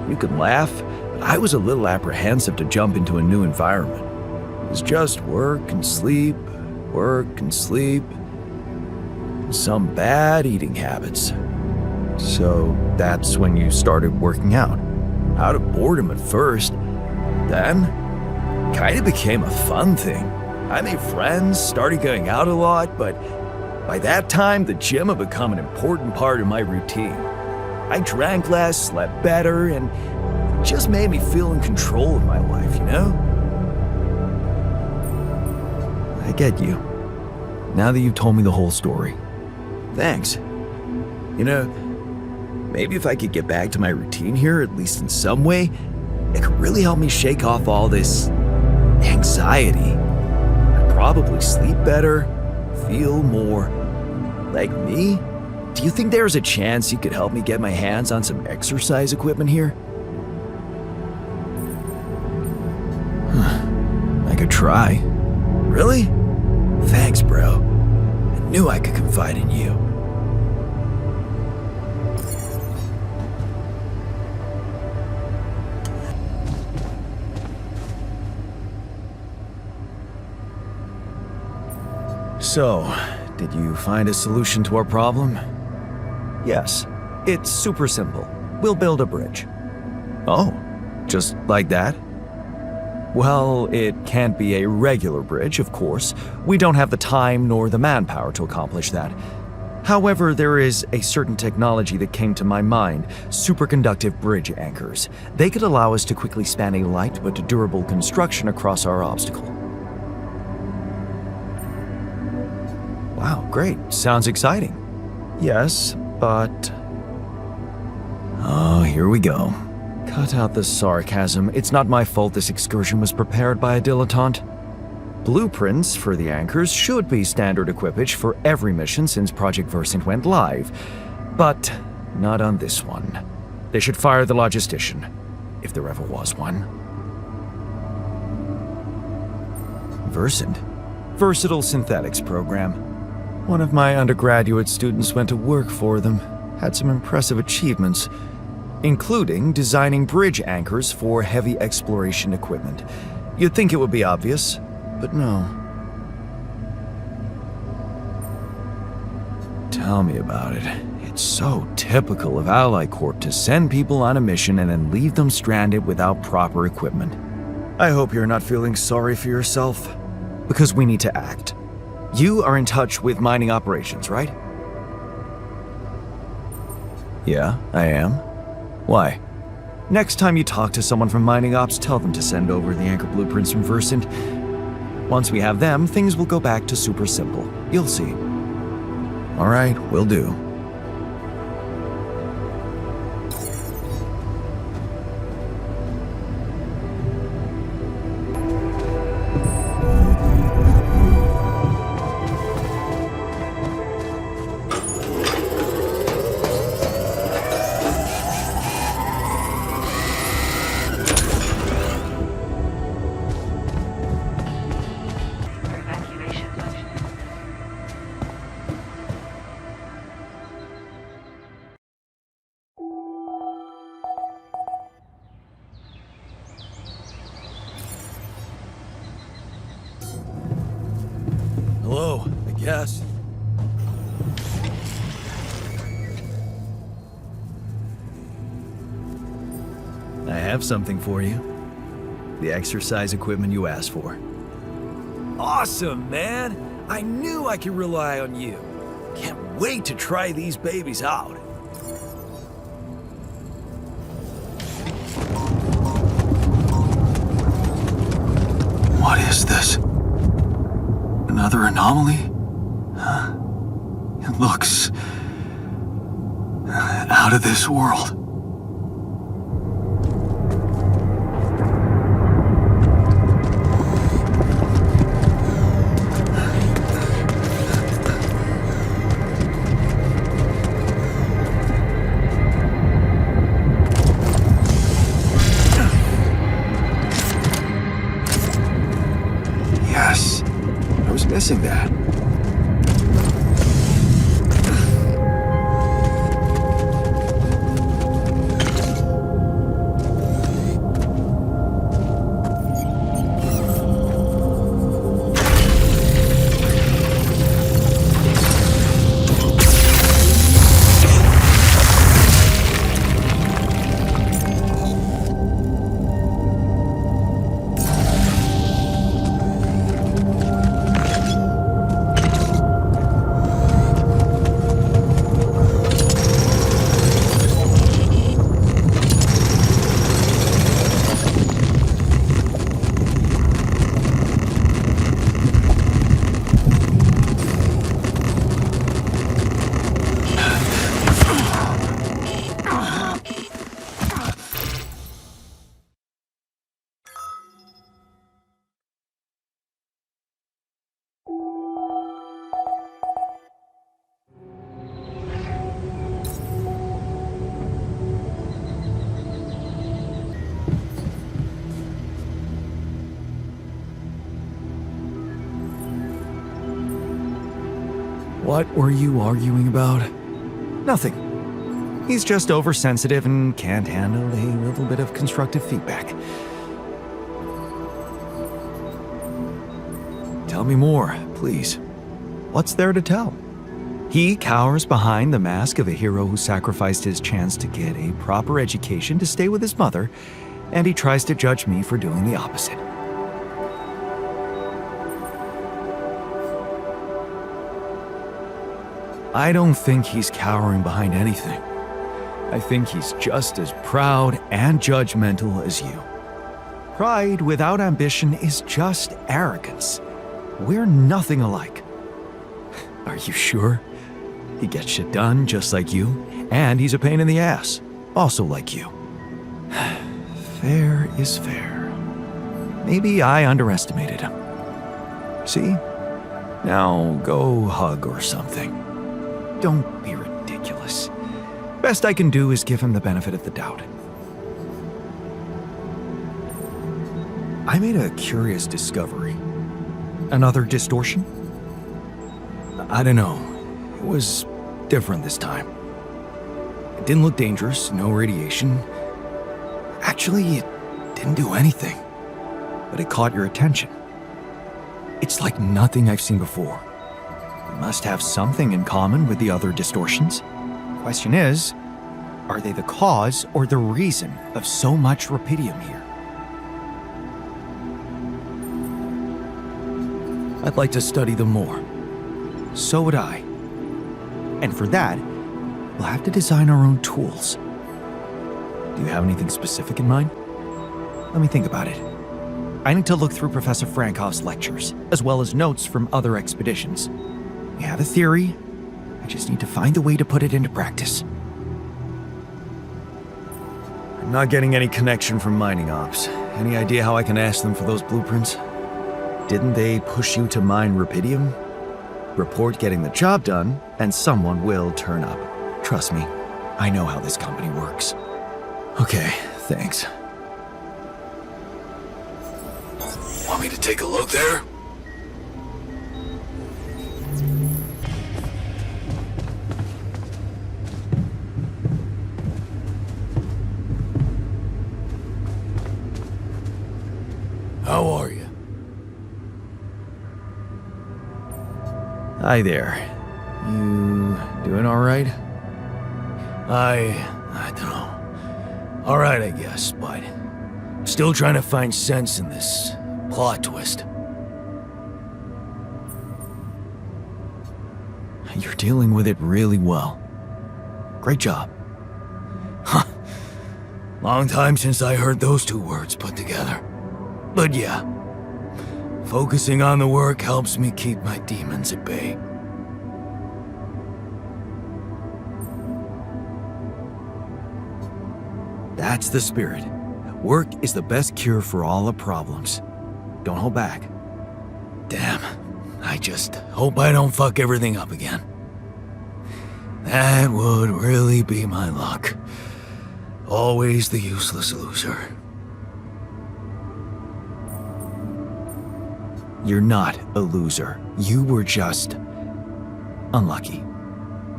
Speaker 4: You can laugh, but I was a little apprehensive to jump into a new environment. It was just work and sleep, some bad eating habits. So that's when you started working out of boredom at first. Then, kind of became a fun thing. I made friends, started going out a lot, but by that time, the gym had become an important part of my routine. I drank less, slept better, and it just made me feel in control of my life, you know? I get you. Now that you've told me the whole story. Thanks. You know, maybe if I could get back to my routine here, at least in some way, it could really help me shake off all this anxiety. I'd probably sleep better, feel more like me. Do you think there's a chance you could help me get my hands on some exercise equipment here? I could try. Really? Thanks, bro. I knew I could confide in you. So, did you find a solution to our problem? Yes, it's super simple. We'll build a bridge. Oh, just like that? Well, it can't be a regular bridge, of course. We don't have the time nor the manpower to accomplish that. However, there is a certain technology that came to my mind, superconductive bridge anchors. They could allow us to quickly span a light but durable construction across our obstacle. Wow, great. Sounds exciting. Yes, but... Oh, here we go. Cut out the sarcasm. It's not my fault this excursion was prepared by a dilettante. Blueprints for the anchors should be standard equipage for every mission since Project Versant went live, but not on this one. They should fire the logistician, if there ever was one. Versant? Versatile Synthetics Program. One of my undergraduate students went to work for them, had some impressive achievements, including designing bridge anchors for heavy exploration equipment. You'd think it would be obvious, but no. Tell me about it. It's so typical of Ally Corp to send people on a mission and then leave them stranded without proper equipment. I hope you're not feeling sorry for yourself, because we need to act. You are in touch with mining operations, right? Yeah, I am. Why? Next time you talk to someone from mining ops, tell them to send over the anchor blueprints from Versant. Once we have them, things will go back to super simple. You'll see. All right, will do.
Speaker 2: Yes. I have something for you. The exercise equipment you asked for. Awesome, man! I knew I could rely on you. Can't wait to try these babies out.
Speaker 3: What is this? Another anomaly? Huh? It looks out of this world. Yes, I was missing that.
Speaker 4: What were you arguing about? Nothing. He's just oversensitive and can't handle a little bit of constructive feedback. Tell me more, please. What's there to tell? He cowers behind the mask of a hero who sacrificed his chance to get a proper education to stay with his mother, and he tries to judge me for doing the opposite. I don't think he's cowering behind anything. I think he's just as proud and judgmental as you. Pride without ambition is just arrogance. We're nothing alike. Are you sure? He gets shit done just like you, and he's a pain in the ass, also like you. Fair is fair. Maybe I underestimated him. See? Now go hug or something. Don't be ridiculous. Best I can do is give him the benefit of the doubt. I made a curious discovery. Another distortion? I don't know. It was different this time. It didn't look dangerous, no radiation. Actually, it didn't do anything. But it caught your attention. It's like nothing I've seen before. It must have something in common with the other distortions. Question is, are they the cause or the reason of so much Rapidium here? I'd like to study them more. So would I. And for that, we'll have to design our own tools. Do you have anything specific in mind? Let me think about it. I need to look through Professor Frankoff's lectures, as well as notes from other expeditions. We have a theory. I just need to find a way to put it into practice.
Speaker 2: I'm not getting any connection from mining ops. Any idea how I can ask them for those blueprints? Didn't they push you to mine Rapidium? Report getting the job done, and someone will turn up. Trust me, I know how this company works. Okay, thanks. Want me to take a look there? How are you? Hi there. You doing alright? I don't know. Alright, I guess, but still trying to find sense in this plot twist. You're dealing with it really well. Great job. Huh. Long time since I heard those two words put together. But yeah, focusing on the work helps me keep my demons at bay. That's the spirit. Work is the best cure for all the problems. Don't hold back. Damn, I just hope I don't fuck everything up again. That would really be my luck. Always the useless loser. You're not a loser. You were just unlucky.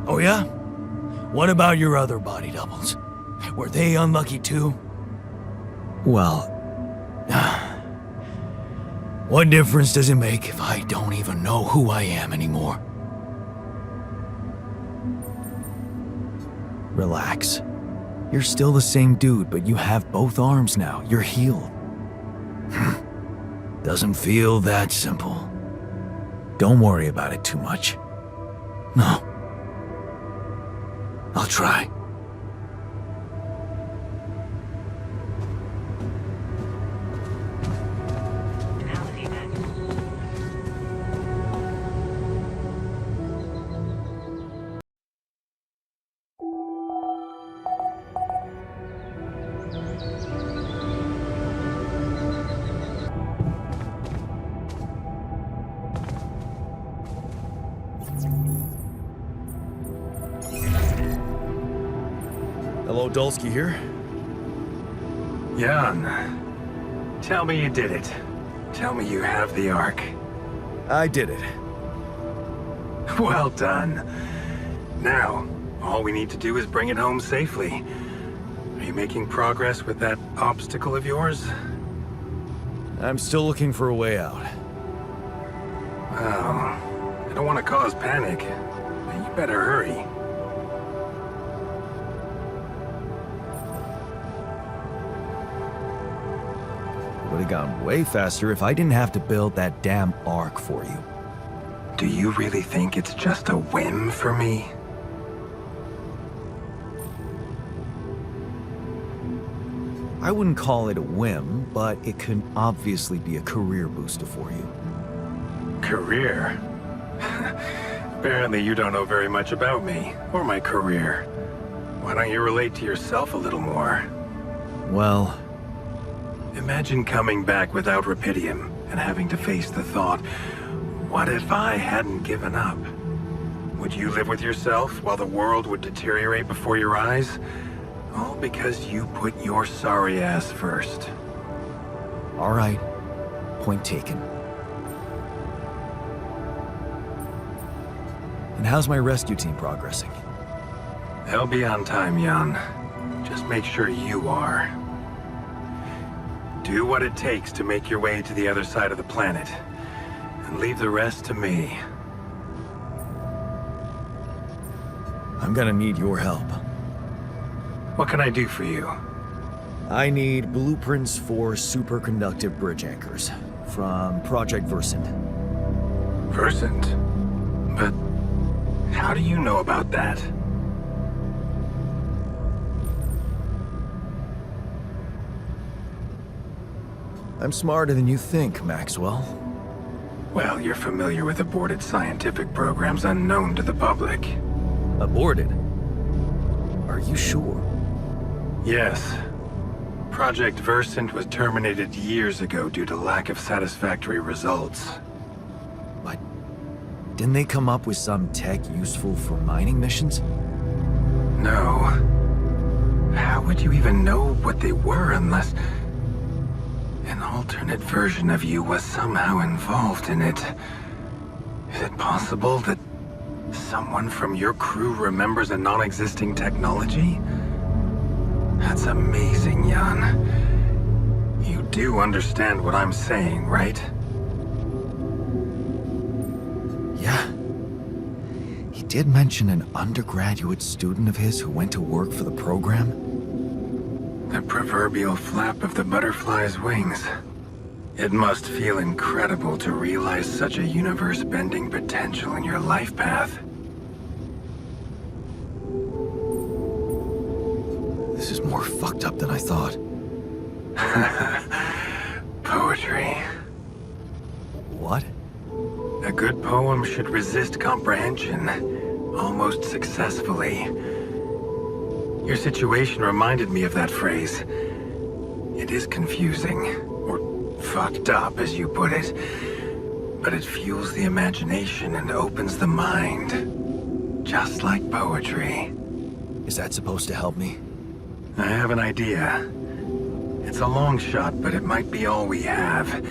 Speaker 2: Oh yeah? What about your other body doubles? Were they unlucky too? Well, what difference does it make if I don't even know who I am anymore? Relax. You're still the same dude, but you have both arms now. You're healed. Doesn't feel that simple. Don't worry about it too much. No. I'll try.
Speaker 6: Reality check.
Speaker 2: Hello, Dolski here.
Speaker 1: Jan, tell me you did it. Tell me you have the Ark.
Speaker 2: I did it.
Speaker 1: Well done. Now, all we need to do is bring it home safely. Are you making progress with that obstacle of yours?
Speaker 2: I'm still looking for a way out.
Speaker 1: Oh, I don't want to cause panic. But you better hurry.
Speaker 2: Would have gone way faster if I didn't have to build that damn Ark for you.
Speaker 1: Do you really think it's just a whim for me?
Speaker 2: I wouldn't call it a whim, but it could obviously be a career booster for you.
Speaker 1: Career? Apparently you don't know very much about me, or my career. Why don't you relate to yourself a little more?
Speaker 2: Well,
Speaker 1: Imagine coming back without Rapidium, and having to face the thought, what if I hadn't given up? Would you live with yourself while the world would deteriorate before your eyes? All because you put your sorry ass first.
Speaker 2: all right. Point taken. And how's my rescue team progressing?
Speaker 1: They'll be on time, Jan. Just make sure you are. Do what it takes to make your way to the other side of the planet. And leave the rest to me.
Speaker 2: I'm gonna need your help.
Speaker 1: What can I do for you?
Speaker 2: I need blueprints for superconductive bridge anchors from Project Versant.
Speaker 1: Versant? But how do you know about that?
Speaker 2: I'm smarter than you think, Maxwell.
Speaker 1: Well, you're familiar with aborted scientific programs unknown to the public.
Speaker 2: Aborted? Are you sure?
Speaker 1: Yes. Project Versant was terminated years ago due to lack of satisfactory results.
Speaker 2: But didn't they come up with some tech useful for mining missions?
Speaker 1: No. How would you even know what they were unless an alternate version of you was somehow involved in it? Is it possible that someone from your crew remembers a non-existing technology? That's amazing, Jan. You do understand what I'm saying, right?
Speaker 2: Yeah,
Speaker 4: did mention an undergraduate student of his who went to work for the program.
Speaker 1: The proverbial flap of the butterfly's wings. It must feel incredible to realize such a universe-bending potential in your life path.
Speaker 4: This is more fucked up than I thought.
Speaker 1: Poetry.
Speaker 4: What?
Speaker 1: A good poem should resist comprehension, almost successfully. Your situation reminded me of that phrase. It is confusing, or fucked up, as you put it, but it fuels the imagination and opens the mind, just like poetry.
Speaker 4: Is that supposed to help me?
Speaker 1: I have an idea. It's a long shot, but it might be all we have.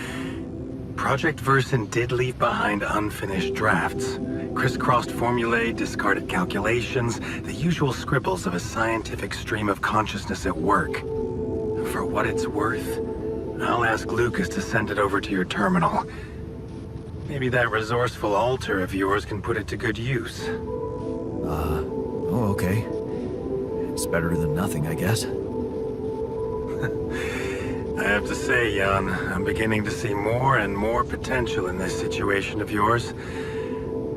Speaker 1: Project Versen did leave behind unfinished drafts. Crisscrossed formulae, discarded calculations, the usual scribbles of a scientific stream of consciousness at work. For what it's worth, I'll ask Lucas to send it over to your terminal. Maybe that resourceful alter of yours can put it to good use.
Speaker 4: Oh, okay. It's better than nothing, I guess.
Speaker 1: I have to say, Jan, I'm beginning to see more and more potential in this situation of yours.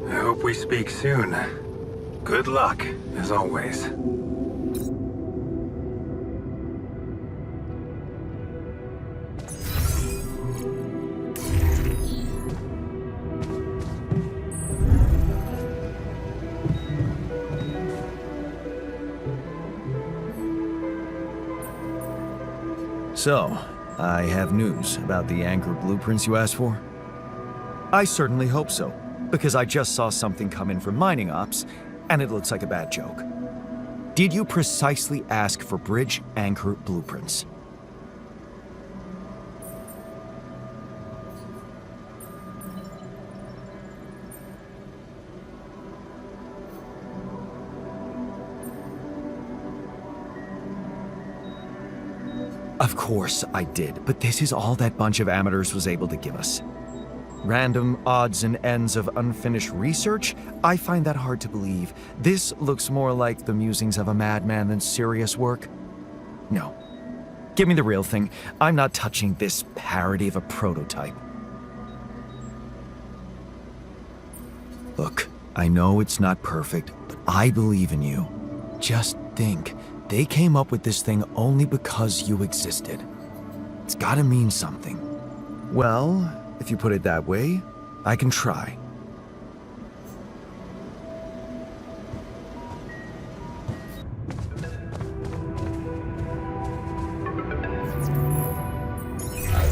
Speaker 1: I hope we speak soon. Good luck, as always.
Speaker 4: So, I have news about the anchor blueprints you asked for? I certainly hope so, because I just saw something come in from mining ops, and it looks like a bad joke. Did you precisely ask for bridge anchor blueprints? Of course I did, but this is all that bunch of amateurs was able to give us. Random odds and ends of unfinished research? I find that hard to believe. This looks more like the musings of a madman than serious work. No. Give me the real thing. I'm not touching this parody of a prototype. Look, I know it's not perfect, but I believe in you. Just think. They came up with this thing only because you existed. It's gotta mean something. Well, if you put it that way, I can try.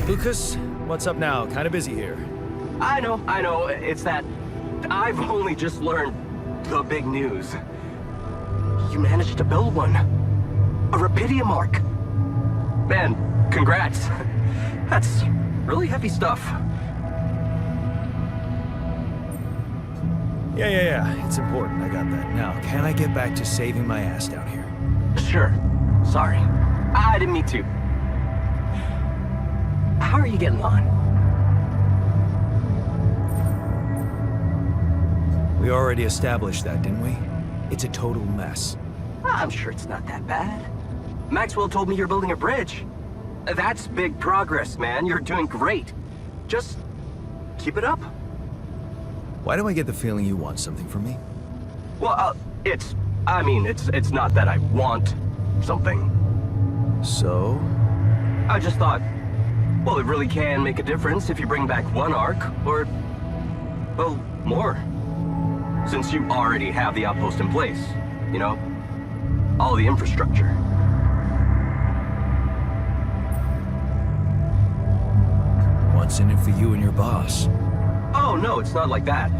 Speaker 4: Lucas, what's up now? Kinda busy here.
Speaker 5: I know. It's that I've only just learned the big news. You managed to build one. A Rapidium Ark. Man, congrats. That's really heavy stuff.
Speaker 4: Yeah, it's important. I got that. Now, can I get back to saving my ass down here?
Speaker 5: Sure. Sorry. I didn't mean to. How are you getting on?
Speaker 4: We already established that, didn't we? It's a total mess.
Speaker 5: I'm sure it's not that bad. Maxwell told me you're building a bridge. That's big progress, man. You're doing great. Just keep it up.
Speaker 4: Why do I get the feeling you want something from me?
Speaker 5: Well, it's not that I want something.
Speaker 4: So?
Speaker 5: I just thought, well, it really can make a difference if you bring back one Ark, or, well, more. Since you already have the outpost in place, you know? All the infrastructure.
Speaker 4: What's in it for you and your boss?
Speaker 5: Oh, no, it's not like that.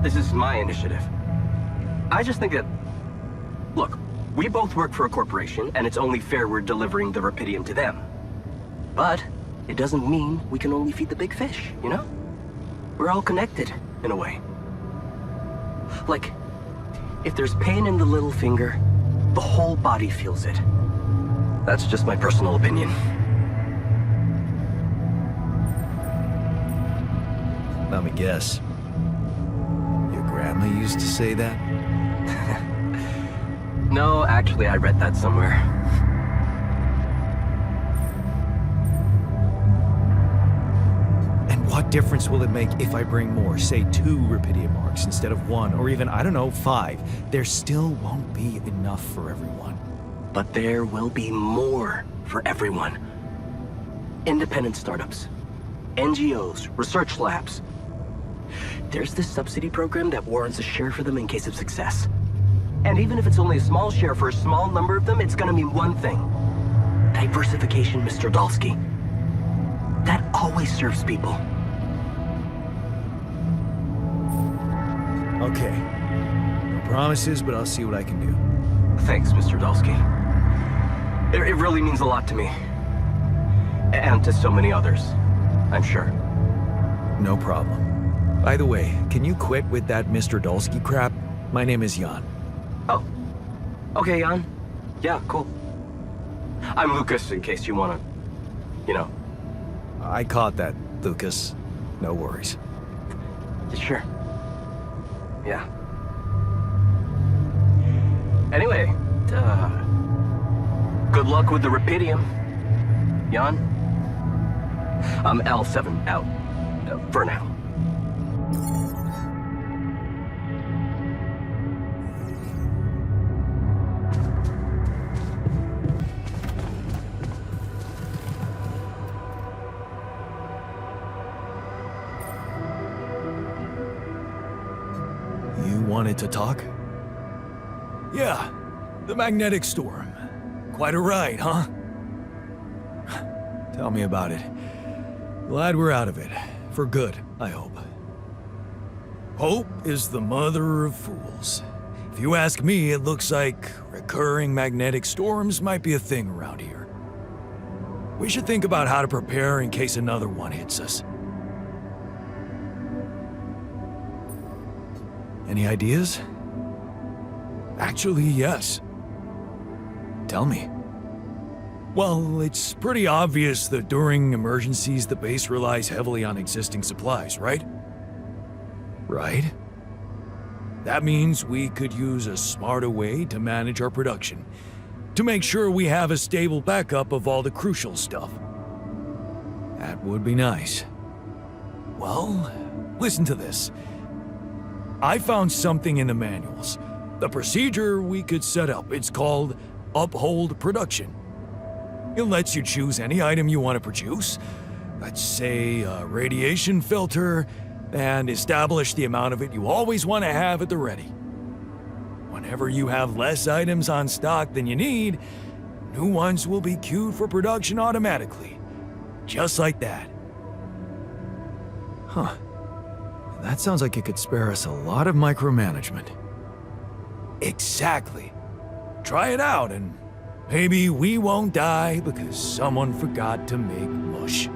Speaker 5: This is my initiative. I just think that... Look, we both work for a corporation, and it's only fair we're delivering the Rapidium to them. But it doesn't mean we can only feed the big fish, you know? We're all connected, in a way. Like, if there's pain in the little finger, the whole body feels it. That's just my personal opinion.
Speaker 4: Let me guess. Your grandma used to say that?
Speaker 5: No, actually, I read that somewhere.
Speaker 2: And what difference will it make if I bring more, say 2 Rapidium Arks instead of 1, or even, I don't know, 5? There still won't be enough for everyone.
Speaker 5: But there will be more for everyone. Independent startups, NGOs, research labs. There's this subsidy program that warrants a share for them in case of success. And even if it's only a small share for a small number of them, it's gonna mean one thing. Diversification, Mr. Dolski. That always serves people.
Speaker 2: Okay. No promises, but I'll see what I can do.
Speaker 5: Thanks, Mr. Dolski. It really means a lot to me. And to so many others, I'm sure.
Speaker 2: No problem. By the way, can you quit with that Mr. Dolski crap? My name is Jan.
Speaker 5: Oh. Okay, Jan. Yeah, cool. I'm Lucas, in case you wanna, you know.
Speaker 2: I caught that, Lucas. No worries.
Speaker 5: Sure. Yeah. Anyway, good luck with the Rapidium, Jan. I'm L7 out, for now.
Speaker 2: You wanted to talk? Yeah, the magnetic storm. Quite a ride, huh? Tell me about it. Glad we're out of it. For good, I hope. Hope is the mother of fools. If you ask me, it looks like recurring magnetic storms might be a thing around here. We should think about how to prepare in case another one hits us. Any ideas? Actually, yes. Tell me. Well, it's pretty obvious that during emergencies, the base relies heavily on existing supplies, right? Right? That means we could use a smarter way to manage our production, to make sure we have a stable backup of all the crucial stuff. That would be nice. Well, listen to this. I found something in the manuals. The procedure we could set up. It's called Uphold Production. It lets you choose any item you want to produce. Let's say a radiation filter, and establish the amount of it you always want to have at the ready. Whenever you have less items on stock than you need, new ones will be queued for production automatically. Just like that. Huh. That sounds like it could spare us a lot of micromanagement. Exactly. Try it out and maybe we won't die because someone forgot to make mush.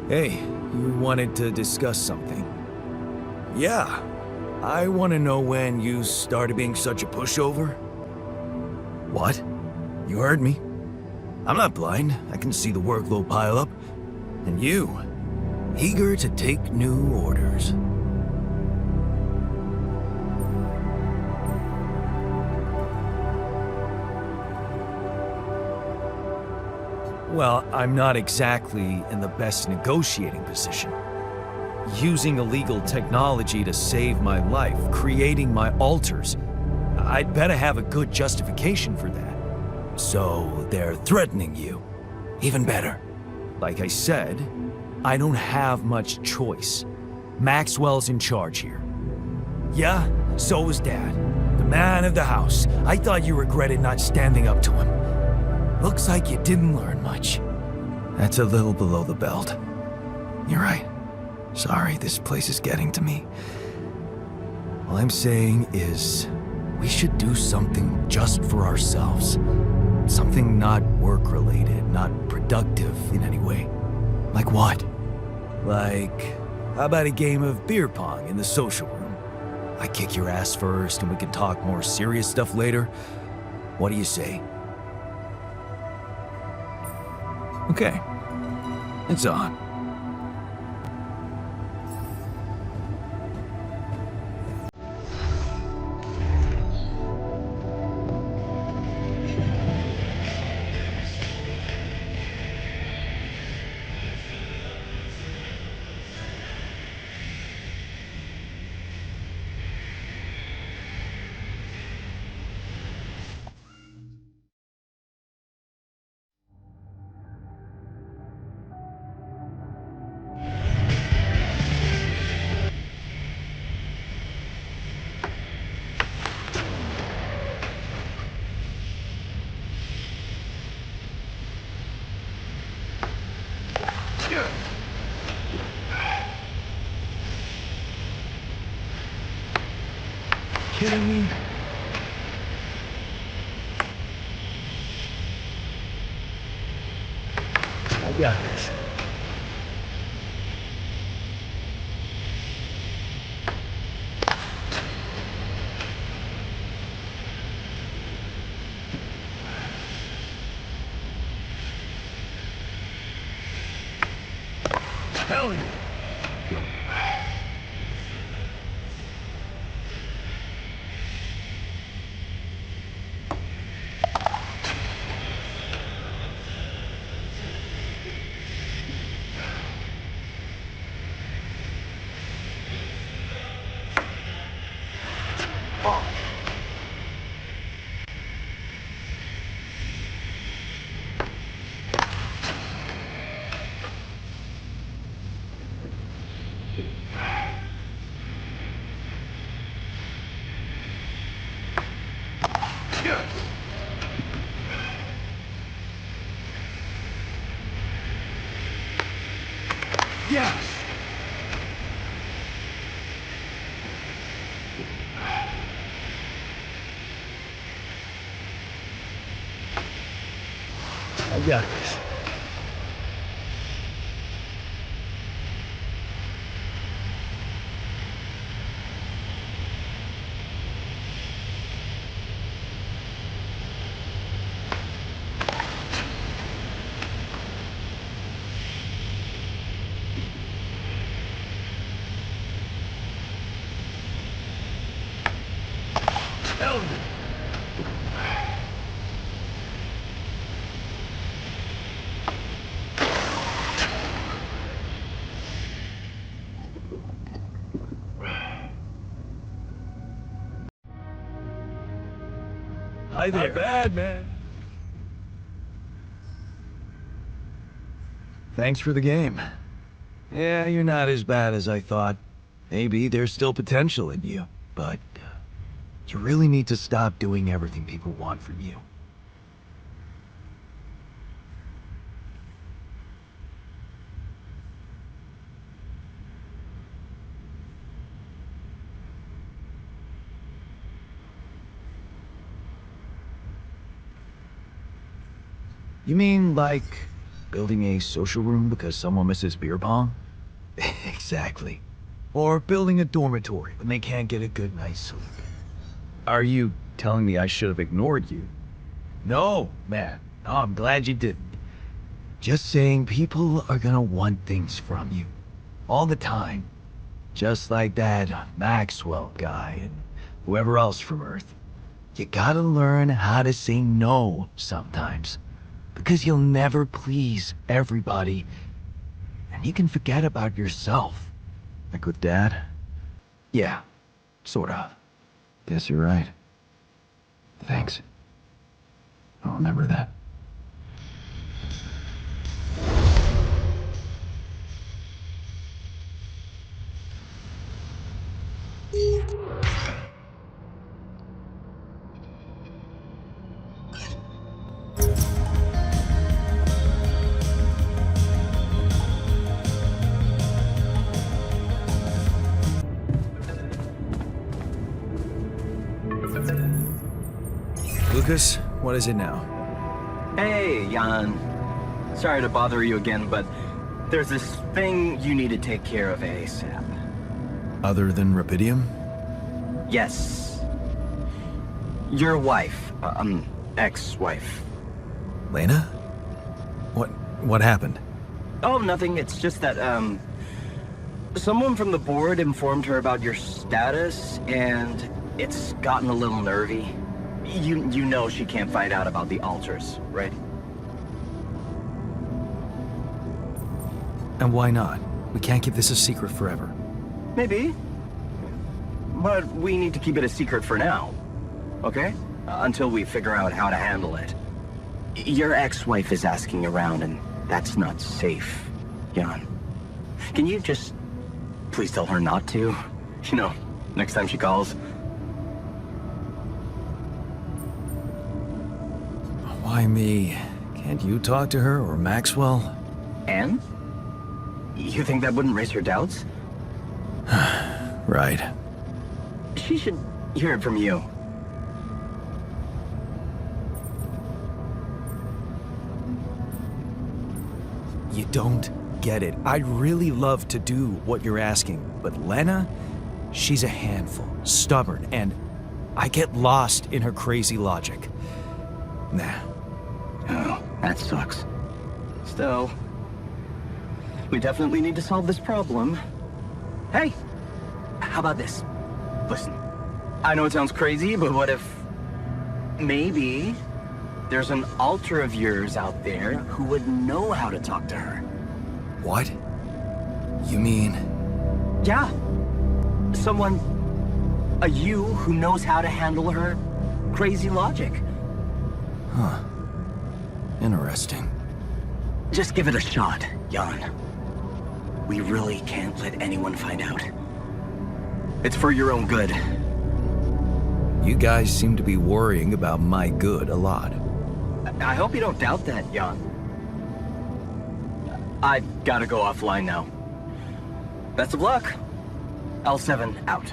Speaker 2: Hey, you wanted to discuss something? Yeah. I want to know when you started being such a pushover. What? You heard me. I'm not blind. I can see the workload pile up. And you, eager to take new orders. Well, I'm not exactly in the best negotiating position. Using illegal technology to save my life, creating my alters. I'd better have a good justification for that. So they're threatening you. Even better. Like I said, I don't have much choice. Maxwell's in charge here. Yeah, so was Dad. The man of the house. I thought you regretted not standing up to him. Looks like you didn't learn much. That's a little below the belt. You're right. Sorry, this place is getting to me. All I'm saying is, we should do something just for ourselves. Something not work-related, not productive in any way. Like what? Like, how about a game of beer pong in the social room? I kick your ass first and we can talk more serious stuff later. What do you say? Okay. It's on. kidding me? I got this. Hell yeah. Yes! I got this. Hi there. Not bad, man. Thanks for the game. Yeah, you're not as bad as I thought. Maybe there's still potential in you, but you really need to stop doing everything people want from you. You mean like building a social room because someone misses beer pong? Exactly. Or building a dormitory when they can't get a good night's sleep. Are you telling me I should have ignored you? No, man. No, I'm glad you didn't. Just saying people are gonna want things from you. All the time. Just like that Maxwell guy and whoever else from Earth. You gotta learn how to say no sometimes. Because you'll never please everybody. And you can forget about yourself. Like with Dad? Yeah, sort of. Guess you're right. Thanks. I'll remember that. Lucas, what is it now?
Speaker 5: Hey, Jan. Sorry to bother you again, but there's this thing you need to take care of ASAP.
Speaker 2: Other than Rapidium?
Speaker 5: Yes. Your wife, ex-wife.
Speaker 2: Lena? What happened?
Speaker 5: Oh, nothing. It's just that, someone from the board informed her about your status, and it's gotten a little nervy. You know she can't find out about the ALTERS, right?
Speaker 2: And why not? We can't keep this a secret forever.
Speaker 5: Maybe. But we need to keep it a secret for now, okay? Until we figure out how to handle it. Your ex-wife is asking around, and that's not safe, Jan. Can you just please tell her not to? You know, next time she calls.
Speaker 2: Why me? Can't you talk to her or Maxwell?
Speaker 5: And? You think that wouldn't raise her doubts?
Speaker 2: Right.
Speaker 5: She should hear it from you.
Speaker 4: You don't get it. I'd really love to do what you're asking, but Lena, she's a handful, stubborn, and I get lost in her crazy logic. Nah.
Speaker 5: Oh, that sucks. Still, we definitely need to solve this problem. Hey, how about this? Listen, I know it sounds crazy, but what if maybe there's an alter of yours out there who would know how to talk to her?
Speaker 4: What? You mean?
Speaker 5: Yeah. Someone, a you who knows how to handle her crazy logic.
Speaker 4: Huh. Interesting.
Speaker 5: Just give it a shot, Jan. We really can't let anyone find out. It's for your own good.
Speaker 4: You guys seem to be worrying about my good a lot.
Speaker 5: I hope you don't doubt that, Jan. I gotta go offline now. Best of luck. L7 out.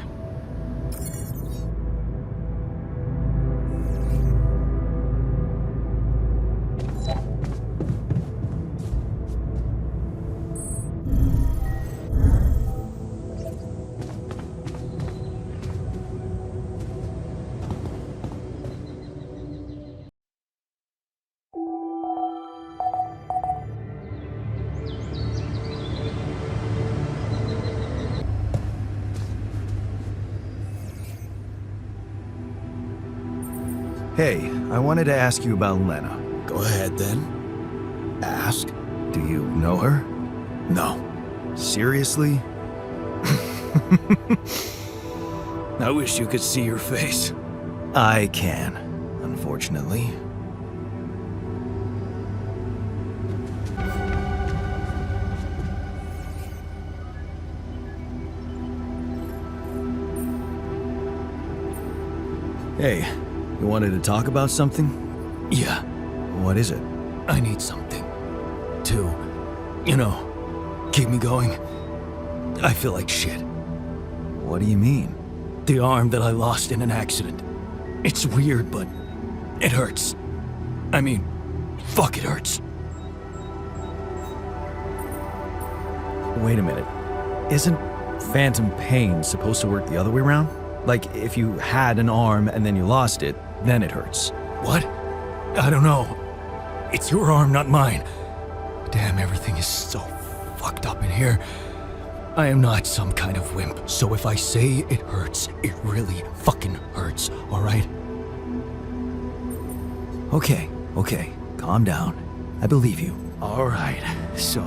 Speaker 4: Hey, I wanted to ask you about Lena.
Speaker 2: Go ahead then. Ask.
Speaker 4: Do you know her?
Speaker 2: No.
Speaker 4: Seriously?
Speaker 2: I wish you could see your face.
Speaker 4: I can, unfortunately. Hey, you wanted to talk about something?
Speaker 2: Yeah,
Speaker 4: What is it?
Speaker 2: I need something to, keep me going. I feel like shit.
Speaker 4: What do you mean?
Speaker 2: The arm that I lost in an accident. It's weird, but it hurts. I mean, fuck, it hurts.
Speaker 4: Wait a minute. Isn't phantom pain supposed to work the other way around? Like, if you had an arm and then you lost it, then it hurts.
Speaker 2: What? I don't know. It's your arm, not mine. Damn, everything is so fucked up in here. I am not some kind of wimp, so if I say it hurts, it really fucking hurts, alright?
Speaker 4: Okay, calm down. I believe you.
Speaker 2: Alright, so,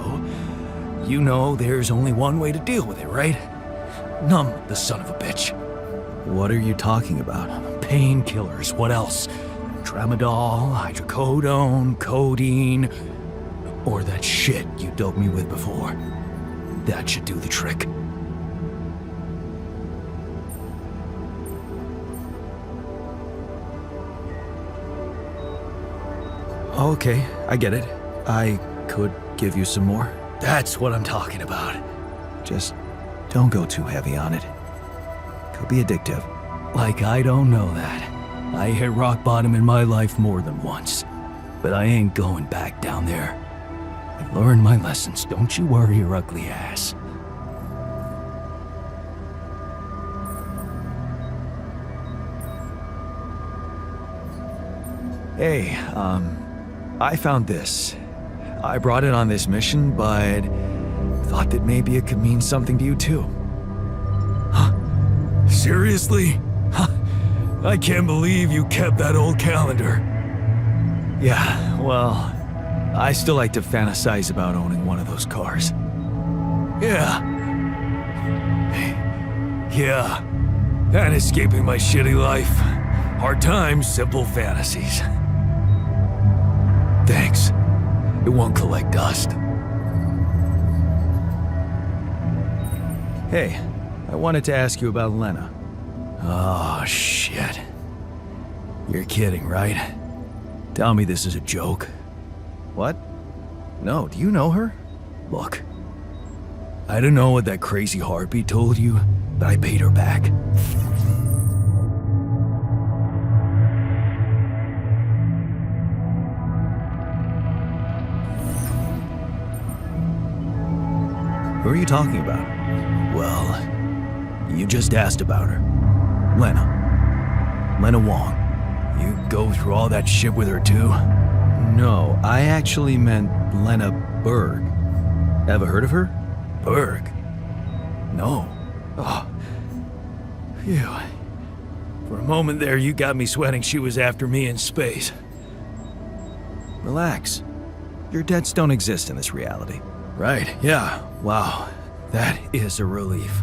Speaker 2: you know there's only one way to deal with it, right? Numb the son of a bitch.
Speaker 4: What are you talking about?
Speaker 2: Painkillers, what else? Tramadol, hydrocodone, codeine, or that shit you doped me with before. That should do the trick.
Speaker 4: Okay, I get it. I could give you some more.
Speaker 2: That's what I'm talking about.
Speaker 4: Just don't go too heavy on it. Could be addictive.
Speaker 2: Like I don't know that. I hit rock bottom in my life more than once. But I ain't going back down there. I've learned my lessons, don't you worry your ugly ass.
Speaker 4: Hey, I found this. I brought it on this mission, but thought that maybe it could mean something to you too.
Speaker 2: Seriously? I can't believe you kept that old calendar.
Speaker 4: Yeah, well, I still like to fantasize about owning one of those cars.
Speaker 2: Yeah. Yeah. And escaping my shitty life. Hard times, simple fantasies. Thanks. It won't collect dust.
Speaker 4: Hey, I wanted to ask you about Lena.
Speaker 2: Oh, shit. You're kidding, right? Tell me this is a joke.
Speaker 4: What? No, do you know her?
Speaker 2: Look, I don't know what that crazy heartbeat told you, but I paid her back.
Speaker 4: Who are you talking about? Well, you just asked about her. Lena Wong.
Speaker 2: You go through all that shit with her too?
Speaker 4: No, I actually meant Lena Berg. Ever heard of her?
Speaker 2: Berg? No. Oh. Phew. For a moment there, you got me sweating she was after me in space.
Speaker 4: Relax. Your debts don't exist in this reality.
Speaker 2: Right, yeah. Wow. That is a relief.